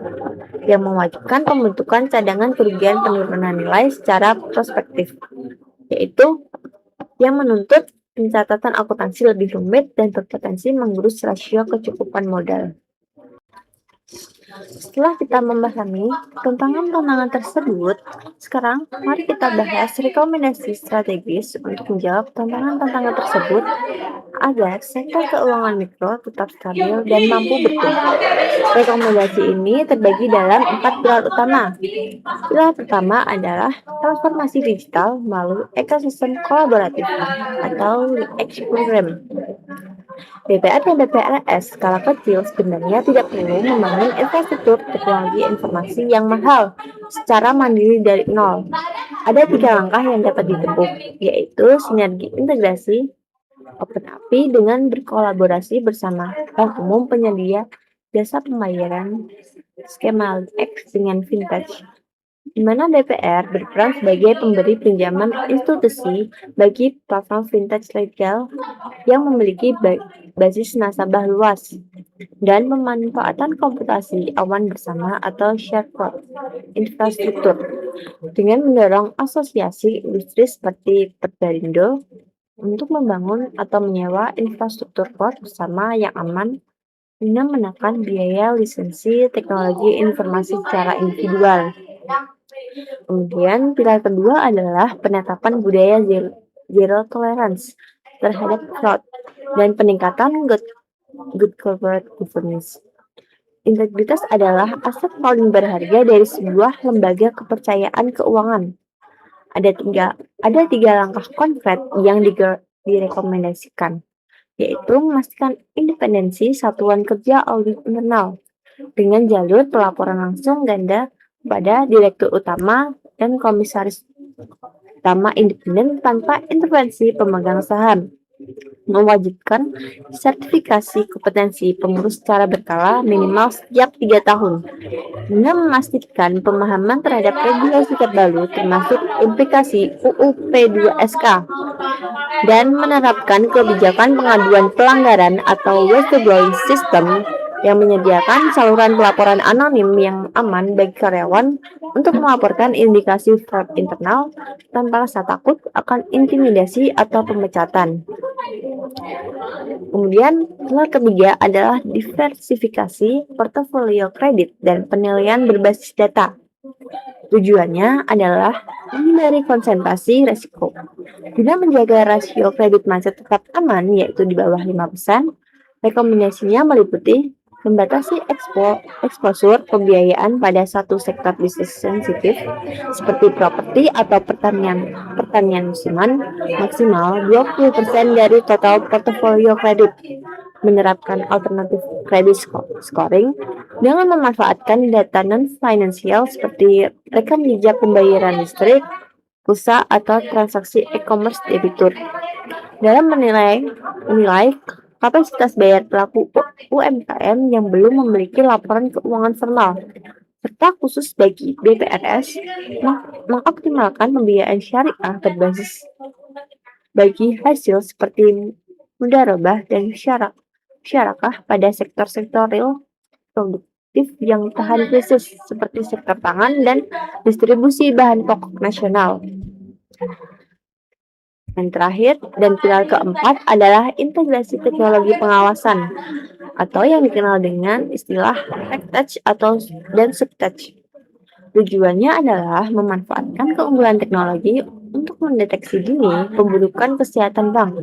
yang mewajibkan pembentukan cadangan kerugian penurunan nilai secara prospektif, yaitu yang menuntut pencatatan akuntansi lebih rumit dan berpotensi menggerus rasio kecukupan modal. Setelah kita memahami tantangan-tantangan tersebut, sekarang mari kita bahas rekomendasi strategis untuk menjawab tantangan-tantangan tersebut agar sektor keuangan mikro tetap stabil dan mampu bertumbuh. Rekomendasi ini terbagi dalam 4 pilar utama. Pilar pertama adalah transformasi digital melalui ekosistem kolaboratif atau X program. BPR dan BPRS skala kecil sebenarnya tidak perlu membangun infrastruktur teknologi informasi yang mahal secara mandiri dari nol. Ada 3 langkah yang dapat ditempuh, yaitu sinergi integrasi, Open API dengan berkolaborasi bersama bank umum penyedia jasa pembayaran, skema X dengan vintage, di mana BPR berperan sebagai pemberi pinjaman institusi bagi platform fintech legal yang memiliki basis nasabah luas dan pemanfaatan komputasi awan bersama atau shared cloud infrastruktur dengan mendorong asosiasi industri seperti Perperindo untuk membangun atau menyewa infrastruktur cloud bersama yang aman guna menekan biaya lisensi teknologi informasi secara individual. Kemudian pilar kedua adalah penetapan budaya zero tolerance terhadap fraud dan peningkatan good corporate governance. Integritas adalah aset paling berharga dari sebuah lembaga kepercayaan keuangan. Ada tiga langkah konkret yang direkomendasikan, yaitu memastikan independensi satuan kerja audit internal dengan jalur pelaporan langsung ganda kepada direktur utama dan komisaris utama independen tanpa intervensi pemegang saham, mewajibkan sertifikasi kompetensi pengurus secara berkala minimal setiap 3 tahun, guna memastikan pemahaman terhadap regulasi terbaru termasuk implikasi UU P2SK, dan menerapkan kebijakan pengaduan pelanggaran atau whistleblowing system yang menyediakan saluran pelaporan anonim yang aman bagi karyawan untuk melaporkan indikasi fraud internal tanpa rasa takut akan intimidasi atau pemecatan. Kemudian, pilar ketiga adalah diversifikasi portofolio kredit dan penilaian berbasis data. Tujuannya adalah menghindari konsentrasi risiko. Guna menjaga rasio kredit macet tetap aman, yaitu di bawah 5%, rekomendasinya meliputi membatasi eksposur pembiayaan pada satu sektor bisnis sensitif seperti properti atau pertanian musiman maksimal 20% dari total portofolio kredit, menerapkan alternatif kredit scoring dengan memanfaatkan data non-finansial seperti rekam jejak pembayaran listrik, pulsa, atau transaksi e-commerce debitur dalam menilai kapasitas bayar pelaku UMKM yang belum memiliki laporan keuangan formal, serta khusus bagi BPRS mengoptimalkan pembiayaan syariah berbasis bagi hasil seperti mudharabah dan syarakah pada sektor-sektor real produktif yang tahan krisis seperti sektor pangan dan distribusi bahan pokok nasional. Yang terakhir dan pilar keempat adalah integrasi teknologi pengawasan atau yang dikenal dengan istilah high-touch dan soft-touch. Tujuannya adalah memanfaatkan keunggulan teknologi untuk mendeteksi dini pemburukan kesehatan bank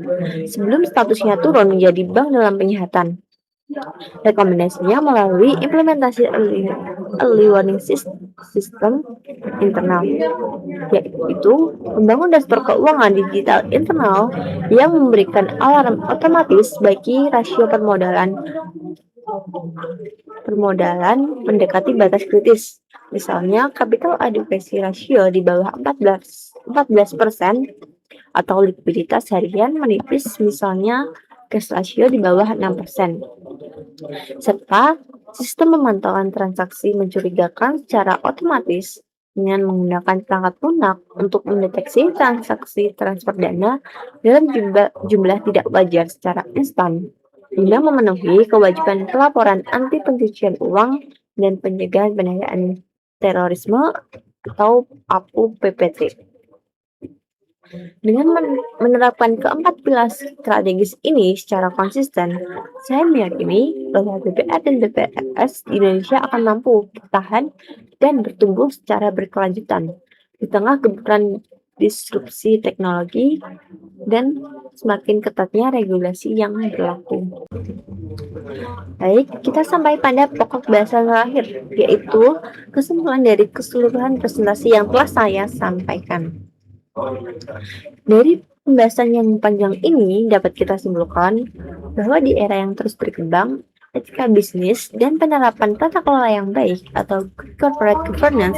sebelum statusnya turun menjadi bank dalam penyihatan. Rekomendasinya melalui implementasi early warning system internal, yaitu membangun dashboard keuangan digital internal yang memberikan alarm otomatis bagi rasio permodalan mendekati batas kritis. Misalnya, capital adequacy ratio di bawah 14% atau likuiditas harian menipis, misalnya cash ratio di bawah 6%. Serta sistem pemantauan transaksi mencurigakan secara otomatis dengan menggunakan perangkat lunak untuk mendeteksi transaksi transfer dana dalam jumlah tidak wajar secara instan, guna memenuhi kewajiban pelaporan anti pencucian uang dan pencegahan pendanaan terorisme atau APU PPT. Dengan menerapkan keempat pilar strategis ini secara konsisten, saya meyakini bahwa BPR dan BPRS di Indonesia akan mampu bertahan dan bertumbuh secara berkelanjutan di tengah gebrakan disrupsi teknologi dan semakin ketatnya regulasi yang berlaku. Baik, kita sampai pada pokok bahasan terakhir, yaitu kesimpulan dari keseluruhan presentasi yang telah saya sampaikan. Dari pembahasan yang panjang ini dapat kita simpulkan bahwa di era yang terus berkembang, etika bisnis dan penerapan tata kelola yang baik atau corporate governance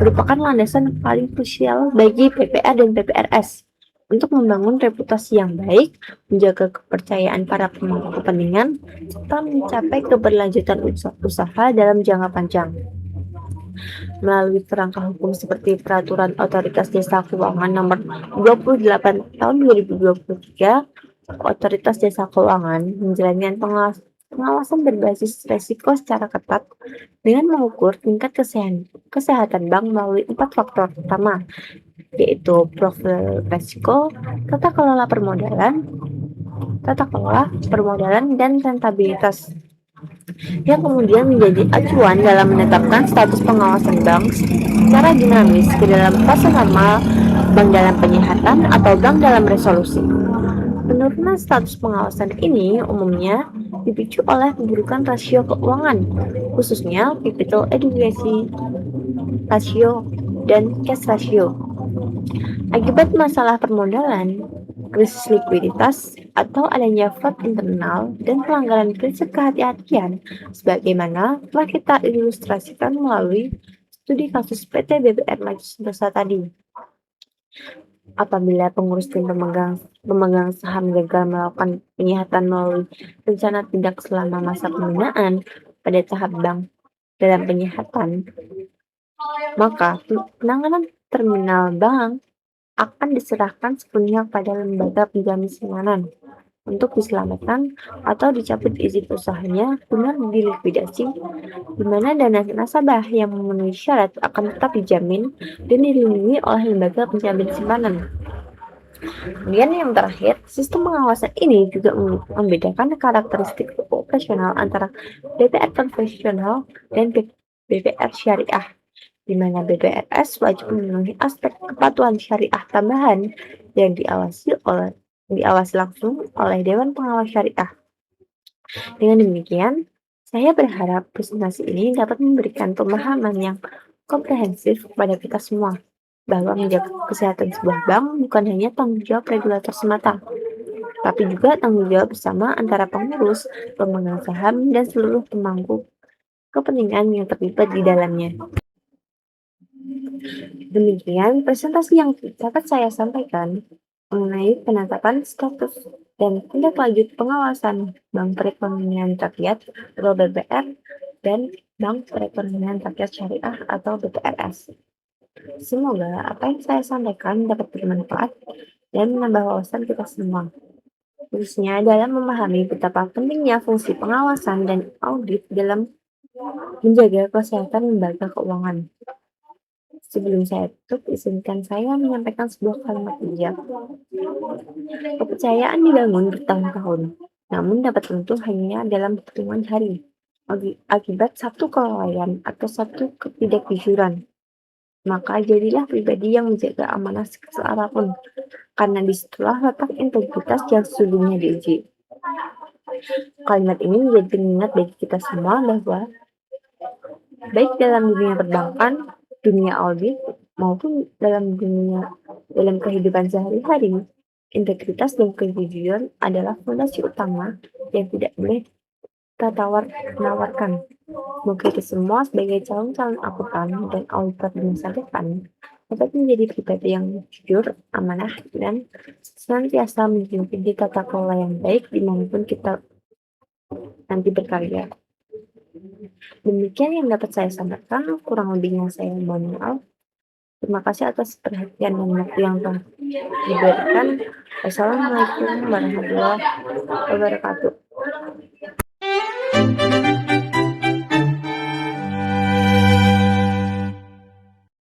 merupakan landasan paling krusial bagi BPR dan BPRS untuk membangun reputasi yang baik, menjaga kepercayaan para pemangku kepentingan, serta mencapai keberlanjutan usaha dalam jangka panjang. melalui kerangka hukum seperti Peraturan Otoritas Jasa Keuangan Nomor 28 Tahun 2023. Otoritas Jasa Keuangan menjalankan pengawasan berbasis resiko secara ketat dengan mengukur tingkat kesehatan bank melalui 4 faktor utama, yaitu profil resiko, tata kelola permodalan, dan rentabilitas, yang kemudian menjadi acuan dalam menetapkan status pengawasan bank secara dinamis ke dalam fase normal, bank dalam penyihatan, atau bank dalam resolusi. Penurunan status pengawasan ini umumnya dipicu oleh keburukan rasio keuangan, khususnya capital adequacy ratio dan cash ratio, akibat masalah permodalan, krisis likuiditas, atau adanya fraud internal dan pelanggaran prinsip kehati-hatian, sebagaimana telah kita ilustrasikan melalui studi kasus PT BBR Maju Sentosa tadi. Apabila pengurus dan pemegang saham gagal melakukan penyihatan melalui rencana tindak selama masa pembinaan pada tahap bank dalam penyihatan, maka penanganan terminal bank akan diserahkan sepenuhnya pada lembaga penjamin simpanan untuk diselamatkan atau dicabut izin usahanya guna dilikuidasi, di mana dana nasabah yang memenuhi syarat akan tetap dijamin dan dilindungi oleh lembaga penjamin simpanan. Kemudian yang terakhir, sistem pengawasan ini juga membedakan karakteristik operasional antara BPR konvensional dan BPR syariah, di mana BPRS wajib memenuhi aspek kepatuhan syariah tambahan yang diawasi langsung oleh Dewan Pengawas Syariah. Dengan demikian, saya berharap presentasi ini dapat memberikan pemahaman yang komprehensif kepada kita semua, bahwa menjaga kesehatan sebuah bank bukan hanya tanggung jawab regulator semata, tapi juga tanggung jawab bersama antara pengurus, pemegang saham, dan seluruh pemangku kepentingan yang terlibat di dalamnya. Demikian presentasi yang dapat saya sampaikan mengenai penetapan status dan tindak lanjut pengawasan Bank Perekonomian Rakyat atau BPR dan Bank Perekonomian Rakyat Syariah atau BPRS. Semoga apa yang saya sampaikan dapat bermanfaat dan menambah wawasan kita semua, khususnya dalam memahami betapa pentingnya fungsi pengawasan dan audit dalam menjaga kesehatan lembaga keuangan. Sebelum saya tutup, izinkan saya menyampaikan sebuah kalimat bijak. Kepercayaan dibangun bertahun-tahun, namun dapat runtuh hanya dalam hitungan hari, akibat satu kelalaian atau satu ketidakjujuran. Maka jadilah pribadi yang menjaga amanah sekecil apapun, karena disitulah letak integritas yang sesungguhnya diuji. Kalimat ini menjadi pengingat bagi kita semua bahwa baik dalam dunia perbankan, dunia audit, maupun dalam kehidupan sehari-hari, integritas dan kejujuran adalah fondasi utama yang tidak boleh kita tawar-menawarkan. Semoga kita semua sebagai calon-calon akuntan dan auditor di masa depan dapat menjadi pribadi yang jujur, amanah, dan senantiasa menjunjung tata kelola yang baik dimanapun kita nanti berkarya. Demikian yang dapat saya sampaikan, kurang lebihnya saya mohon maaf. Terima kasih atas perhatian dan waktu yang telah diberikan. Wassalamualaikum warahmatullahi wabarakatuh.